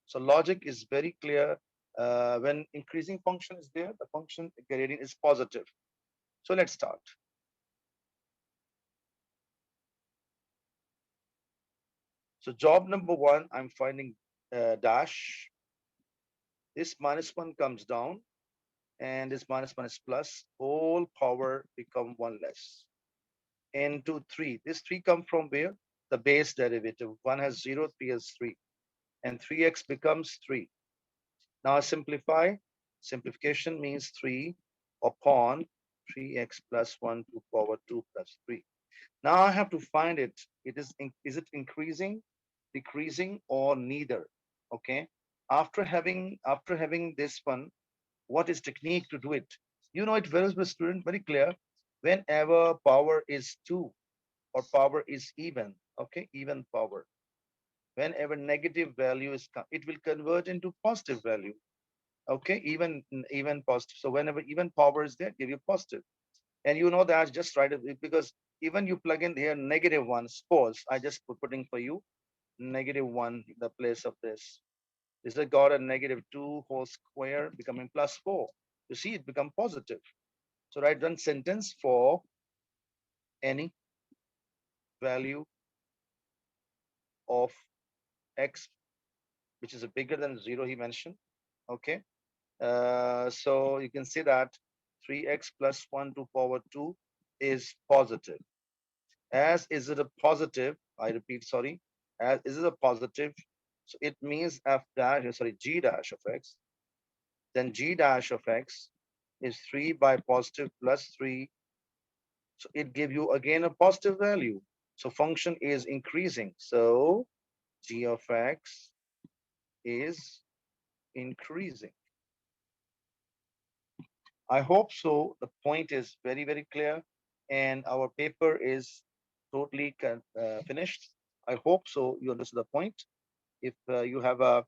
So logic is very clear. When increasing function is there, the function gradient is positive. So let's start. So job number 1, I'm finding dash. This minus 1 comes down, and this minus minus plus, whole power become 1 less. Into 3. This 3 come from where? The base derivative. 1 has 0, 3 has 3. And 3x becomes 3. Now simplify. Simplification means 3 upon 3x plus 1 to power 2 plus 3. Now I have to find it. Is it increasing, decreasing, or neither? Okay. After having this one, what is technique to do it? You know it very well, student, very clear. Whenever power is 2 or power is even, okay, even power. Whenever negative value is, it will convert into positive value. Okay, even positive. So whenever even power is there, give you positive. And you know that just right, because even you plug in here negative 1, suppose I just putting for you negative 1 in the place of this. This has got a negative 2 whole square becoming plus 4. You see it become positive. So write one sentence for any value of x, which is a bigger than 0, he mentioned. Okay. So you can see that 3x plus 1 to power 2 is positive. As is it a positive, I repeat, sorry, as is it a positive, so it means f dash, sorry, g dash of x, then g dash of x is 3 by positive plus 3. So it give you again a positive value. So function is increasing. So g of x is increasing. I hope so. The point is very, very clear, and our paper is totally finished. I hope so. You understood the point. If you have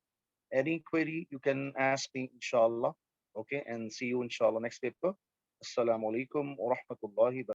any query, you can ask me, inshallah. Okay, and see you, inshallah, next paper. Assalamu alaikum wa rahmatullahi wa